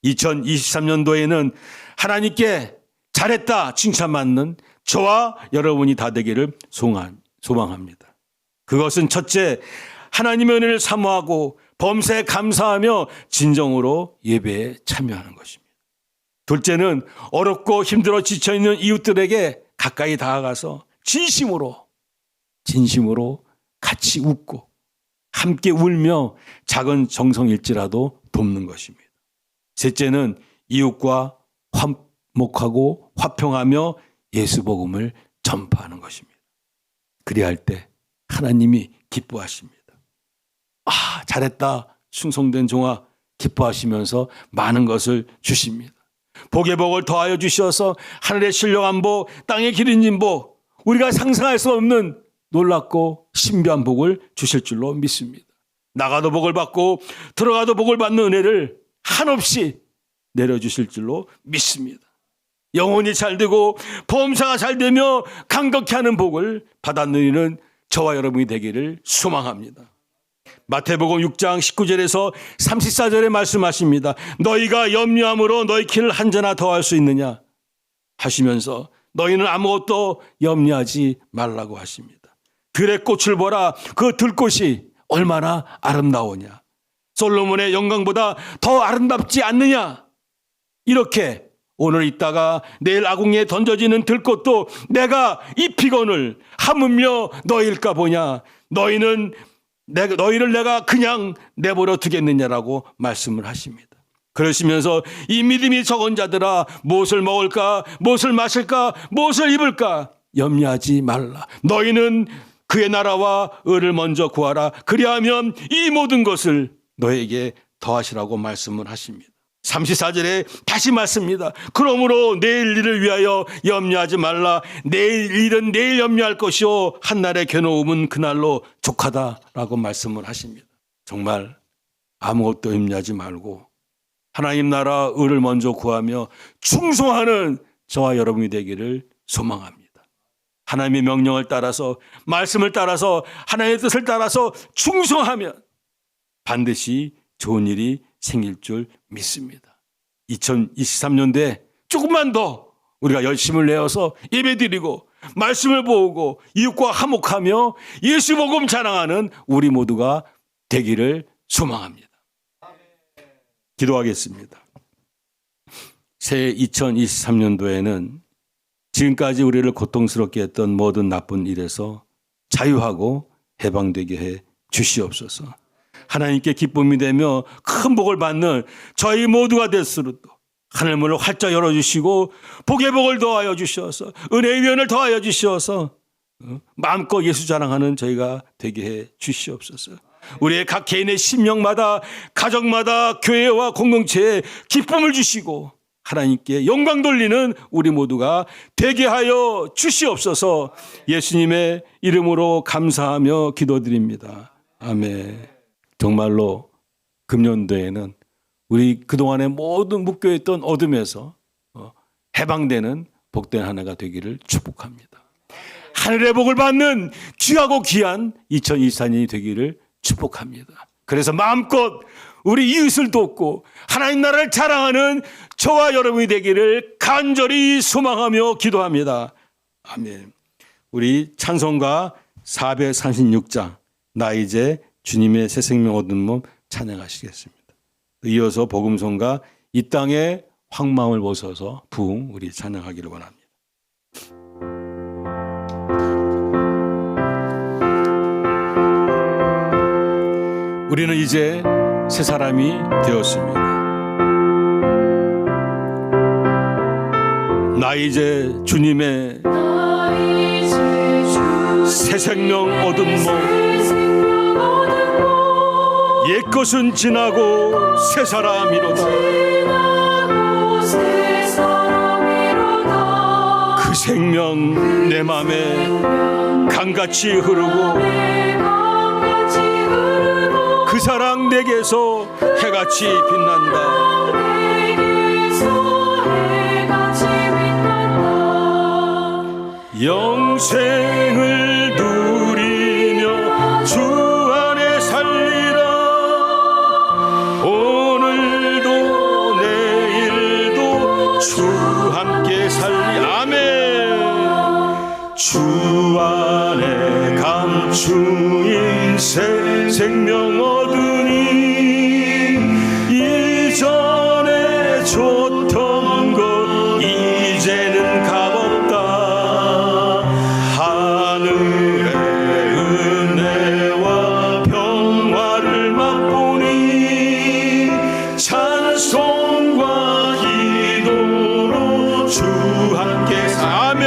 2023년도에는 하나님께 잘했다 칭찬받는 저와 여러분이 다 되기를 소망합니다. 그것은 첫째, 하나님의 은혜를 사모하고 범사에 감사하며 진정으로 예배에 참여하는 것입니다. 둘째는 어렵고 힘들어 지쳐있는 이웃들에게 가까이 다가가서 진심으로 같이 웃고 함께 울며 작은 정성일지라도 돕는 것입니다. 셋째는 이웃과 화목하고 화평하며 예수 복음을 전파하는 것입니다. 그리할 때 하나님이 기뻐하십니다. 아, 잘했다. 충성된 종아, 기뻐하시면서 많은 것을 주십니다. 복의 복을 더하여 주셔서 하늘의 신령한 복, 땅의 기름진 복, 우리가 상상할 수 없는 놀랍고 신비한 복을 주실 줄로 믿습니다. 나가도 복을 받고 들어가도 복을 받는 은혜를 한없이 내려주실 줄로 믿습니다. 영혼이 잘되고 보험사가 잘되며 강건케 하는 복을 받아들이는 저와 여러분이 되기를 소망합니다. 마태복음 6장 19절에서 34절에 말씀하십니다. 너희가 염려함으로 너희 키를 한 자나 더할 수 있느냐 하시면서 너희는 아무것도 염려하지 말라고 하십니다. 들의 꽃을 보라. 그 들꽃이 얼마나 아름다우냐. 솔로몬의 영광보다 더 아름답지 않느냐. 이렇게 오늘 있다가 내일 아궁이에 던져지는 들꽃도 내가 잎이거늘 하물며 너희일까 보냐. 너희를 내가 그냥 내버려 두겠느냐라고 말씀을 하십니다. 그러시면서 이 믿음이 적은 자들아, 무엇을 먹을까, 무엇을 마실까, 무엇을 입을까 염려하지 말라. 너희는 그의 나라와 의를 먼저 구하라. 그리하면 이 모든 것을 너에게 더하시라고 말씀을 하십니다. 34절에 다시 말씀입니다. 그러므로 내일 일을 위하여 염려하지 말라. 내일 일은 내일 염려할 것이요 한날의 괴로움은 그날로 족하다라고 말씀을 하십니다. 정말 아무것도 염려하지 말고 하나님 나라 의를 먼저 구하며 충성하는 저와 여러분이 되기를 소망합니다. 하나님의 명령을 따라서, 말씀을 따라서, 하나님의 뜻을 따라서 충성하면 반드시 좋은 일이 생길 줄 믿습니다. 2023년도에 조금만 더 우리가 열심을 내어서 예배드리고 말씀을 보고 이웃과 화목하며 예수 복음 자랑하는 우리 모두가 되기를 소망합니다. 기도하겠습니다. 새해 2023년도에는 지금까지 우리를 고통스럽게 했던 모든 나쁜 일에서 자유하고 해방되게 해 주시옵소서. 하나님께 기쁨이 되며 큰 복을 받는 저희 모두가 될수록 하늘문을 활짝 열어주시고 복의 복을 더하여 주셔서 은혜의 위원을 더하여 주셔서 마음껏 예수 자랑하는 저희가 되게 해 주시옵소서. 우리의 각 개인의 심령마다 가정마다 교회와 공동체에 기쁨을 주시고 하나님께 영광 돌리는 우리 모두가 되게 하여 주시옵소서. 예수님의 이름으로 감사하며 기도드립니다. 아멘. 정말로 금년도에는 우리 그동안의 모든 묶여있던 어둠에서 해방되는 복된 한 해가 되기를 축복합니다. 하늘의 복을 받는 귀하고 귀한 2024년이 되기를 축복합니다. 그래서 마음껏 우리 이웃을 돕고 하나님 나라를 자랑하는 저와 여러분이 되기를 간절히 소망하며 기도합니다. 아멘. 우리 찬송가 436장 나 이제 주님의 새 생명 얻은 몸 찬양하시겠습니다. 이어서 복음성가 이 땅에 황망을 벗어서 부흥 우리 찬양하기를 원합니다. 우리는 이제 새 사람이 되었습니다. 나 이제 주님의 새 생명 얻은 몸 옛것은 지나고 새 사람이로다. 그 생명 내 맘에 강같이 흐르고 그 사랑 내게서 해같이 빛난다. 영생을 누리며 주 안에 살리라. 오늘도 내일도 주 함께 살리. 아멘. 주 안에 감추인 새 생명 얻으니 이전에 줬던 것 이제는 값없다. 하늘의 은혜와 평화 찬송과 기도로 주 함께 아멘.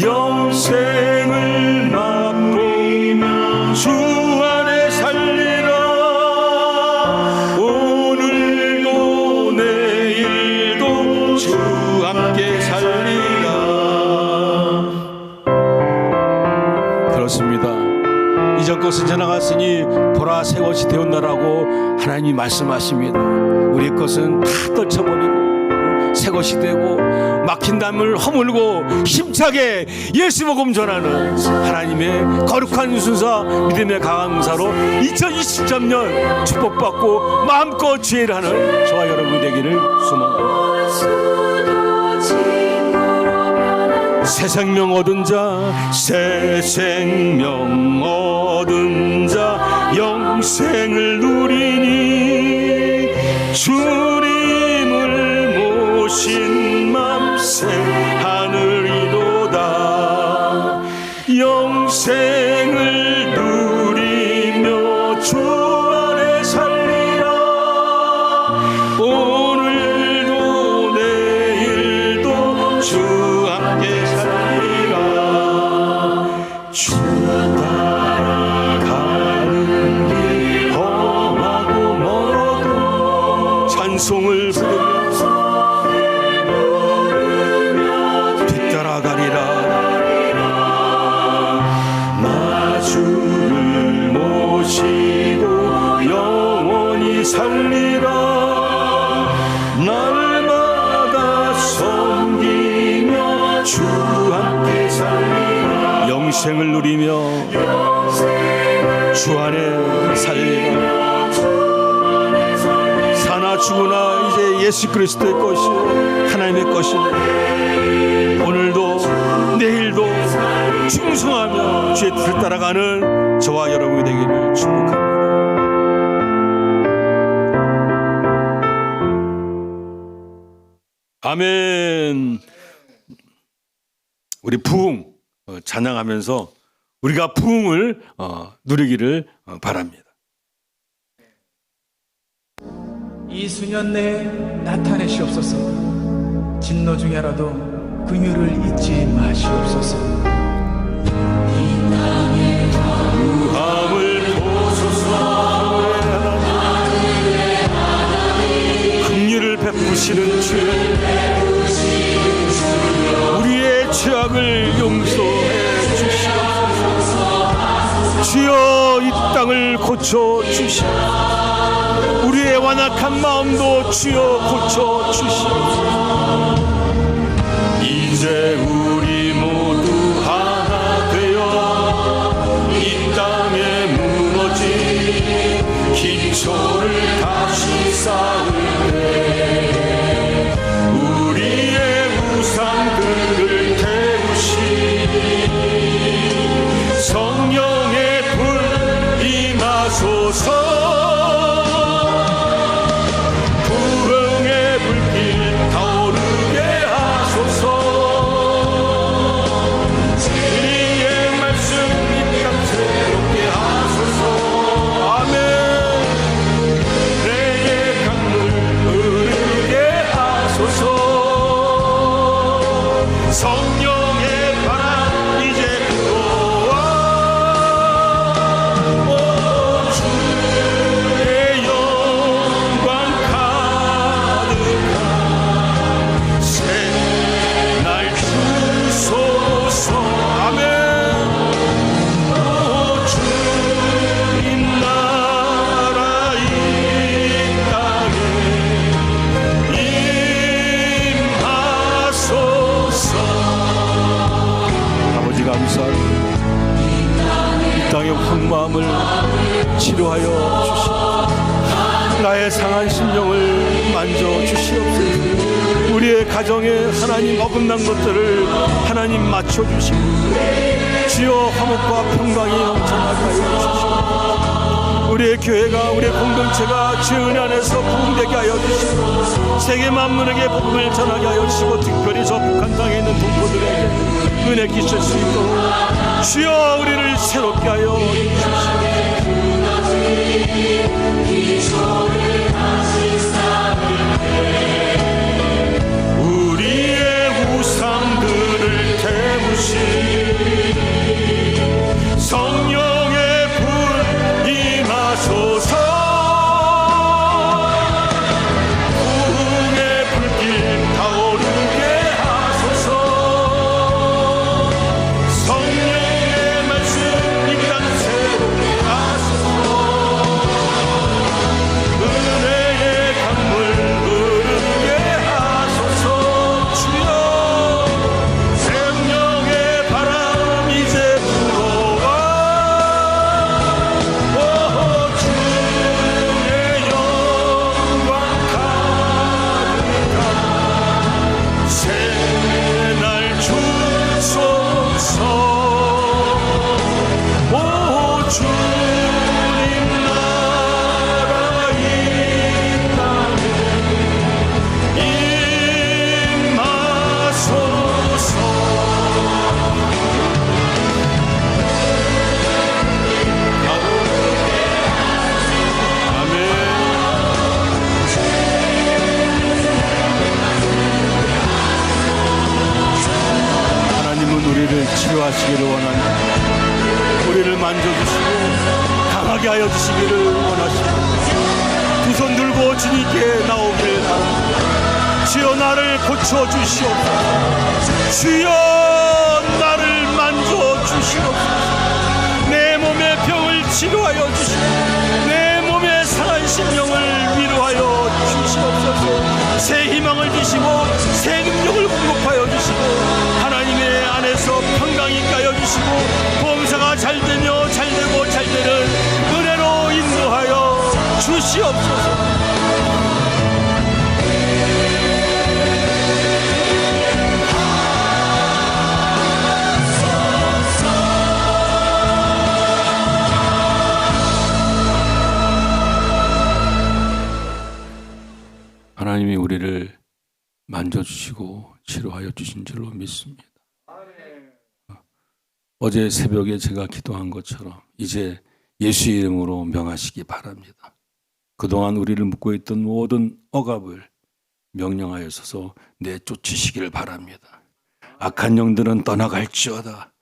영생을 맛보며 주 안에 살리라. 오늘도 내일도 주 함께 살리라. 그렇습니다. 이전 것은 지나갔으니 보라 새 것이 되었나라고 하나님이 말씀하십니다. 우리 것은 다 떨쳐버리고 새 것이 되고 막힌 담을 허물고 힘차게 예수 복음 전하는 하나님의 거룩한 순사 믿음의 강사로 2023년 축복받고 마음껏 지혜를 하는 저와 여러분이 되기를 소망합니다. 새 생명 얻은 자, 새 생명 얻은 자, 영생을 누리니 주님을 모신 맘새 하늘이로다. 영생을 누리며 주 안에 살리라. 오늘도 내일도 주 함께 살리라. 주 따라가는 길 험하고 멀어도 찬송을 부르며 뒤따라가리라. 나 주를 모시고 영원히 살리라. 날마다 섬기며 주 함께 살리라. 영생을 누리며 주 안에 살리라. 사나 죽으나 이제 예수 그리스도의 것이요 하나님의 것이니 오늘도 내일도 충성하며 주의 뜻을 따라가는 저와 여러분이 되기를 축복합니다. 아멘. 우리 부흥 찬양하면서 우리가 부흥을 누리기를 바랍니다. 이 수년 내에 나타내시옵소서. 진노 중에라도 긍휼을 잊지 마시옵소서. 유함을 보소서. 긍휼을 베푸시는 주, 우리의 죄악을 용서해 주시옵소서. 주여 이 땅을 고쳐 주시옵소서. 우리의 완악한 마음도 주여 고쳐 주시옵소서. 이제 우리 모두 하나 되어 이 땅에 무너진 기초를 다시 쌓을 때 우리의 우상들을 태우시 성령의 불 임하소서. 성령의 바람 이제 불어와. 오 주의 영광 가득한 새날 주소서. 아멘. 오 주님 나라 이 땅에 임하소서. 아버지 감사합니다. 이 땅의 황마음을 치료하여 주시옵소서. 나의 상한 심령을 만져 주시옵소서. 우리의 가정에 하나님 어긋난 것들을 하나님 맞춰주시고 주여 화목과 평강이 넘쳐나게 하여 주시옵소서. 우리의 교회가 우리의 공동체가 주의 은혜 안에서 부흥되게 하여 주시고 세계 만민에게 복음을 전하게 하여 주시고 특별히 저 북한 땅에 있는 동포들에게 은혜 끼칠 수 있도록 주여 우리를 새롭게 하여 주시옵소서. 주시기를 원합니다. 우리를 만져주시고 강하게 하여 주시기를 원하십니다. 두 손 들고 주님께 나오길 바랍니다. 주여 나를 고쳐주시옵소서. 주여 나를 만져주시옵소서. 내 몸의 병을 치료하여 주시고 내 몸의 상한 심령을 위로하여 주시옵소서. 새 희망을 주시고 새 능력을 공급하여 주시고 하나님의 안에서 평강이 있게 하여 주시고 봉사가 잘되며 잘되고 잘되는 은혜로 인도하여 주시옵소서. 하나님이 우리를 만져주시고 치료하여 주신 줄로 믿습니다. 어제 새벽에 제가 기도한 것처럼 이제 예수 이름으로 명하시기 바랍니다. 그동안 우리를 묶고 있던 모든 억압을 명령하여서 내쫓으시기를 바랍니다. 악한 영들은 떠나갈지어다.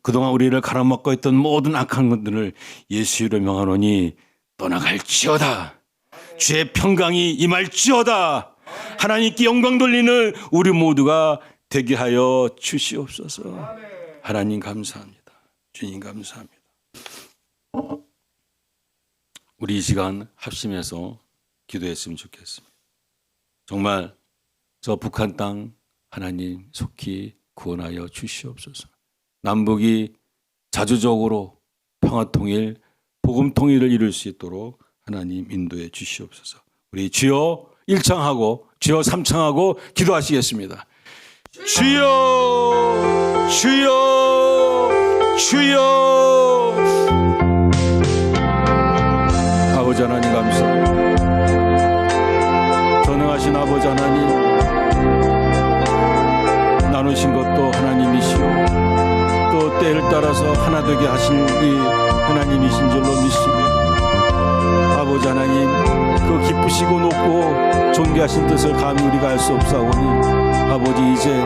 그동안 우리를 갈아먹고 있던 모든 악한 것들을 예수 이름으로 명하노니 떠나갈지어다. 주의 평강이 임할지어다. 하나님께 영광 돌리는 우리 모두가 되게 하여 주시옵소서. 하나님 감사합니다. 주님 감사합니다. 우리 이 시간 합심해서 기도했으면 좋겠습니다. 정말 저 북한 땅 하나님 속히 구원하여 주시옵소서. 남북이 자주적으로 평화통일, 복음통일을 이룰 수 있도록 하나님 인도해 주시옵소서. 우리 주여 1창하고 주여 3창하고 기도하시겠습니다. 주여 주여 주여. 아버지 하나님 감사합니다. 전능하신 아버지 하나님, 나누신 것도 하나님이시오 또 때를 따라서 하나 되게 하실 이 하나님이신 줄로 믿습니다. 아버지 하나님, 그 기쁘시고 높고 존귀하신 뜻을 감히 우리가 알 수 없사오니 아버지 이제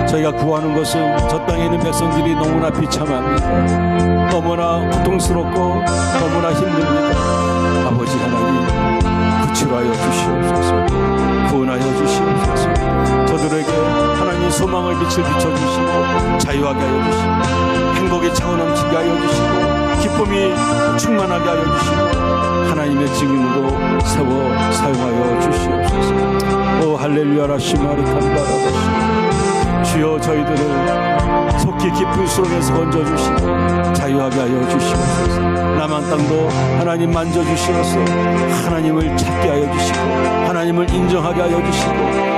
저희가 구하는 것은 저 땅에 있는 백성들이 너무나 비참합니다. 너무나 고통스럽고 너무나 힘듭니다. 아버지 하나님, 구출하여 주시옵소서. 구원하여 주시옵소서. 저들에게 하나님 소망을 빛을 비춰주시고 자유하게 하여 주시고 행복의 차고 넘치게 하여 주시고 기쁨이 충만하게 하여 주시고 하나님의 증인으로 세워 사용하여 주시옵소서. 오 할렐루야 라시마리 칸바라바시. 주여 저희들을 속히 깊은 수렁에서 건져주시고 자유하게 하여 주시옵소서. 남한 땅도 하나님 만져주시옵소서. 하나님을 찾게 하여 주시고 하나님을 인정하게 하여 주시고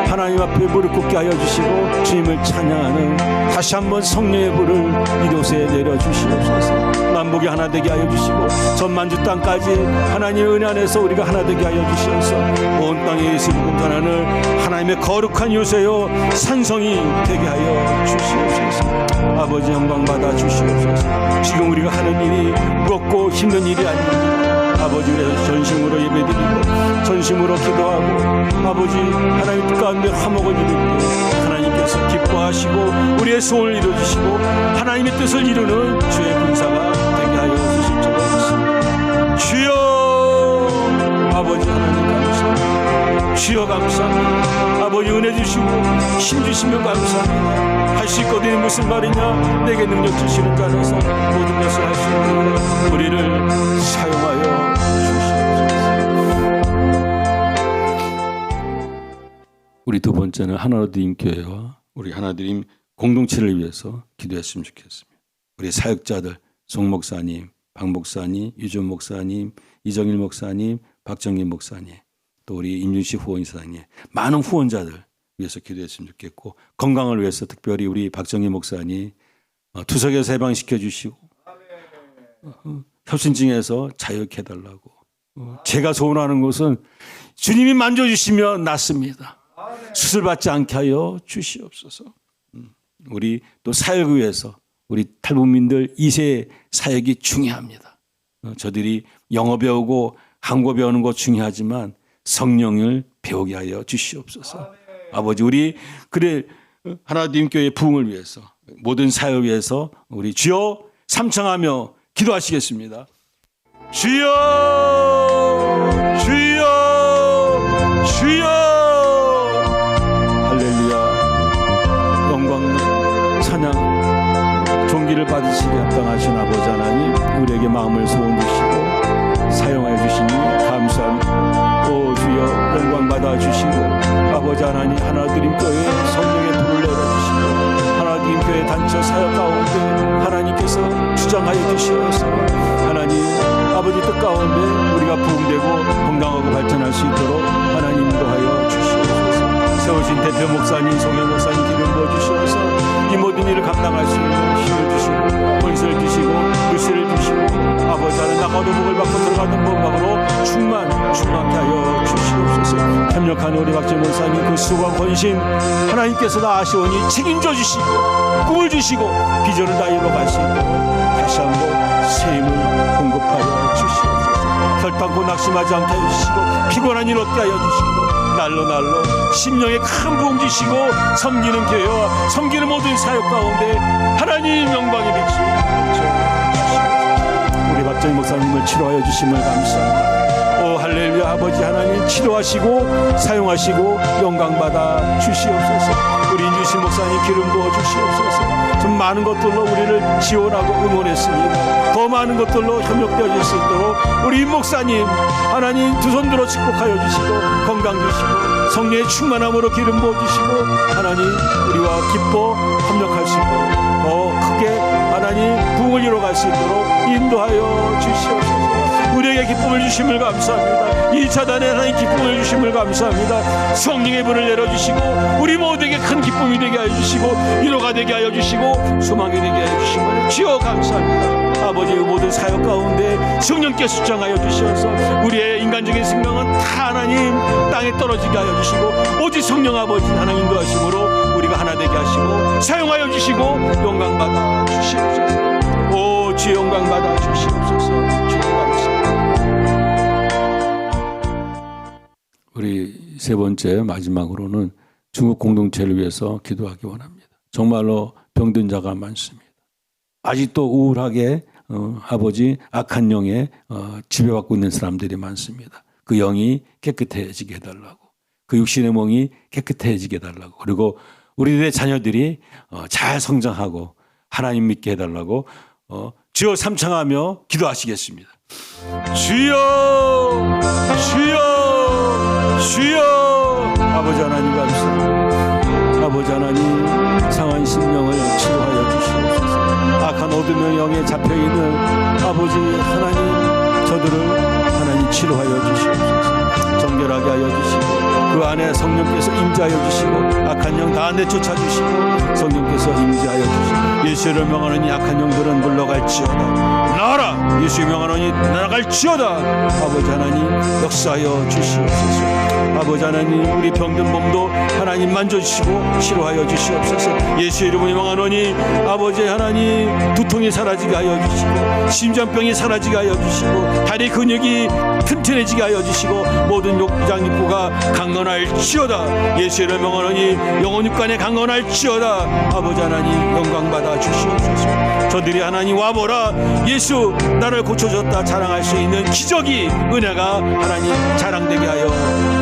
하나님 앞에 무릎 꿇게 하여 주시고 주님을 찬양하는 다시 한번 성령의 불을 이곳에 내려주시옵소서. 남북이 하나 되게 하여 주시고 전 만주 땅까지 하나님의 은혜 안에서 우리가 하나 되게 하여 주시옵소서. 온 땅에 예수 공간하는 하나님의 거룩한 요새요 산성이 되게 하여 주시옵소서. 아버지 영광 받아 주시옵소서. 지금 우리가 하는 일이 무겁고 힘든 일이 아닙니다. 아버지 위해서 전심으로 예배드리고 전심으로 기도하고 아버지 하나님 뜻 가운데 화목을 이룰 때 하나님께서 기뻐하시고 우리의 소원을 이루어주시고 하나님의 뜻을 이루는 주의 군사가 되게 하여 주실 줄 믿습니다. 주여 아버지 하나님 감사합니다. 주여 감사합니다. 아버지 은혜 주시고 힘 주시면 감사합니다. 할 수 있거든요. 무슨 말이냐, 내게 능력 주시는 자라서 모든 것을 할 수 있는 우리를 사용하여 우리 두 번째는 하나로드림 교회와 우리 하나드림 공동체를 위해서 기도했으면 좋겠습니다. 우리 사역자들 송 목사님, 박 목사님, 유준 목사님, 이정일 목사님, 박정희 목사님, 또 우리 임준식 후원사님, 많은 후원자들 위해서 기도했으면 좋겠고 건강을 위해서 특별히 우리 박정희 목사님 투석에서 해방시켜 주시고 협신증에서 자유케 해달라고. 제가 소원하는 것은 주님이 만져주시면 낫습니다. 수술받지 않게 하여 주시옵소서. 우리 또 사역을 위해서 우리 탈북민들 2세 사역이 중요합니다. 저들이 영어 배우고 한국어 배우는 것 중요하지만 성령을 배우게 하여 주시옵소서. 아버지 우리 그래 하나님 교회 부흥을 위해서 모든 사역에서 우리 주여 삼창하며 기도하시겠습니다. 주여 주여 주여 할렐루야. 영광 찬양 존귀를 받으시기 합당하신 아버지 하나님, 우리에게 마음을 소원 주시고 사용하여 주시니 감사합니다. 오 주여 영광 받아 주시고 아버지 하나님, 하나드림 교회 성령의 불을 내려주시고 하나님 교회 단체 사역 가운데 하나님께서 주장하여 주시어서 하나님 아버지 뜻 가운데 우리가 부흥되고 건강하고 발전할 수 있도록 하나님 인도하여 주시옵소서. 세우신 대표 목사님, 송영 목사님 기름 부어 주시어서 이 모든 일을 감당할 수 있는 힘을 주시고 권세를 주시고 물세를 주시고 아버지 하나님 나가도 복을 받고 들어가는 복으로 충만케 하여 주시옵소서. 협력하는 우리 박진 목사님 그 수고와 권신 하나님께서 다 아시오니 책임져 주시고 꿈을 주시고 비전을 다 이루어갈 수 있도록 다시 한번 새 힘을 공급하여 주시옵소서. 결단코 낙심하지 않게 해주시고 피곤한 일 없게 하여 주시고 날로 심령에 큰 부흥 주시고 섬기는 교회와 섬기는 모든 사역 가운데 하나님 영광의 빛이 비춰주시옵소서. 우리 박정희 목사님을 치료하여 주심을 감사합니다. 오 할렐루야. 아버지 하나님 치료하시고 사용하시고 영광받아 주시옵소서. 우리 인주신 목사님 기름 부어 주시옵소서. 좀 많은 것들로 우리를 지원하고 응원했습니다. 더 많은 것들로 협력되어질 수 있도록 우리 임 목사님 하나님 두 손 들어 축복하여 주시고 건강 주시고 성령의 충만함으로 기름 부어 주시고 하나님 우리와 기뻐 협력할 수 있도록 더 크게 하나님 부흥을 이뤄갈 수 있도록 인도하여 주시옵소서. 우리에게 기쁨을 주심을 감사합니다. 2차단에 하나님 기쁨을 주심을 감사합니다. 성령의 불을 내려주시고 우리 모두에게 큰 기쁨이 되게 하여 주시고 위로가 되게 하여 주시고 소망이 되게 하여 주심을 주여 감사합니다. 아버지 모든 사역 가운데 성령께서 주장하여 주셔서 우리의 인간적인 생명은 다 하나님 땅에 떨어지게 하여 주시고 오직 성령 아버지 하나님 인도하심으로 우리가 하나 되게 하시고 사용하여 주시고 영광 받아 주시옵소서. 오 주 영광 받아 주시옵소서. 주님 감사합니다. 우리 세 번째 마지막으로는 중국 공동체를 위해서 기도하기 원합니다. 정말로 병든 자가 많습니다. 아직도 우울하게 아버지 악한 영에 지배받고 있는 사람들이 많습니다. 그 영이 깨끗해지게 해달라고, 그 육신의 몸이 깨끗해지게 해달라고, 그리고 우리들의 자녀들이 잘 성장하고 하나님 믿게 해달라고 주여 삼창하며 기도하시겠습니다. 주여 주여 주여. 아버지 하나님 감사합니다. 아버지 하나님 상한 심령을 치료하여 주시옵소서. 악한 어둠의 영에 잡혀있는 아버지 하나님 저들을 하나님 치료하여 주시옵소서. 정결하게 하여 주시고 그 안에 성령께서 임재하여 주시고 악한 영 다 내쫓아 주시고 성령께서 임재하여 주시고 예수를 명하는 이 악한 영들은 물러갈지어다. 나가라. 예수의 명하노니 나갈지어다. 아버지 하나님 역사하여 주시옵소서. 아버지 하나님 우리 병든 몸도 하나님 만져주시고 치료하여 주시옵소서. 예수의 이름으로 명하노니 아버지 하나님 두통이 사라지게 하여 주시고 심장병이 사라지게 하여 주시고 다리 근육이 튼튼해지게 하여 주시고 모든 욕장육부가 강건할지어다. 예수의 이름으로 명하노니 영혼육간에 강건할지어다. 아버지 하나님 영광받아 주시옵소서. 저들이 하나님 와보라 예수 나를 고쳐줬다 자랑할 수 있는 기적이 은혜가 하나님 자랑되게 하여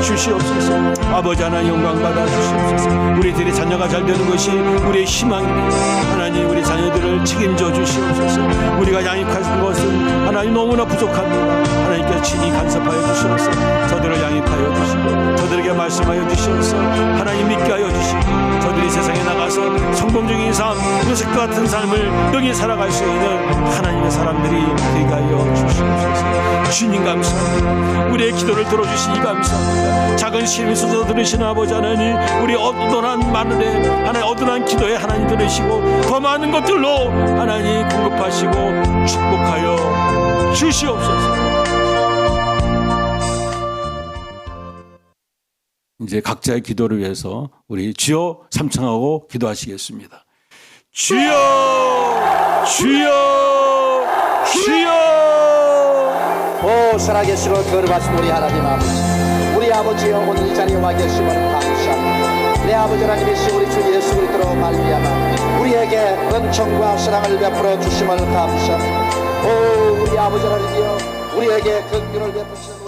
주시옵소서. 아버지 하나님 영광받아 주시옵소서. 우리들의 자녀가 잘 되는 것이 우리의 희망입니다. 하나님 우리 자녀들을 책임져 주시옵소서. 우리가 양육하신 것은 하나님 너무나 부족합니다. 하나님께서 친히 간섭하여 주시옵소서. 저들을 양육하여 주시고 저들에게 말씀하여 주시옵소서. 하나님 믿게 하여 주시고 저들이 세상에 나가서 성공적인 삶 요셉과 같은 삶을 능히 살아갈 수 있는 하나님의 사람들이 되게 하여 주시옵소서. 주님 감사합니다. 우리의 기도를 들어주시니 감사합니다. 작은 시름에서 들으시는 아버지 하나님 우리 어떠한 마늘에 하나님 어떠한 기도에 하나님 들으시고 더 많은 것들로 하나님 공급하시고 축복하여 주시옵소서. 이제 각자의 기도를 위해서 우리 주여 삼창하고 기도하시겠습니다. 주여 주여 주여. 오 살아계시고 거룩하신 우리 하나님 아버지, 우리 아버지여 오늘 이 자리에 와 계심을 감사합니다. 내 아버지 하나님이신 우리 주 예수 그리스도로 말미암아 우리에게 은총과 사랑을 베풀어 주심을 감사합니다. 오 우리 아버지 하나님이여 우리에게 긍휼을 베푸시는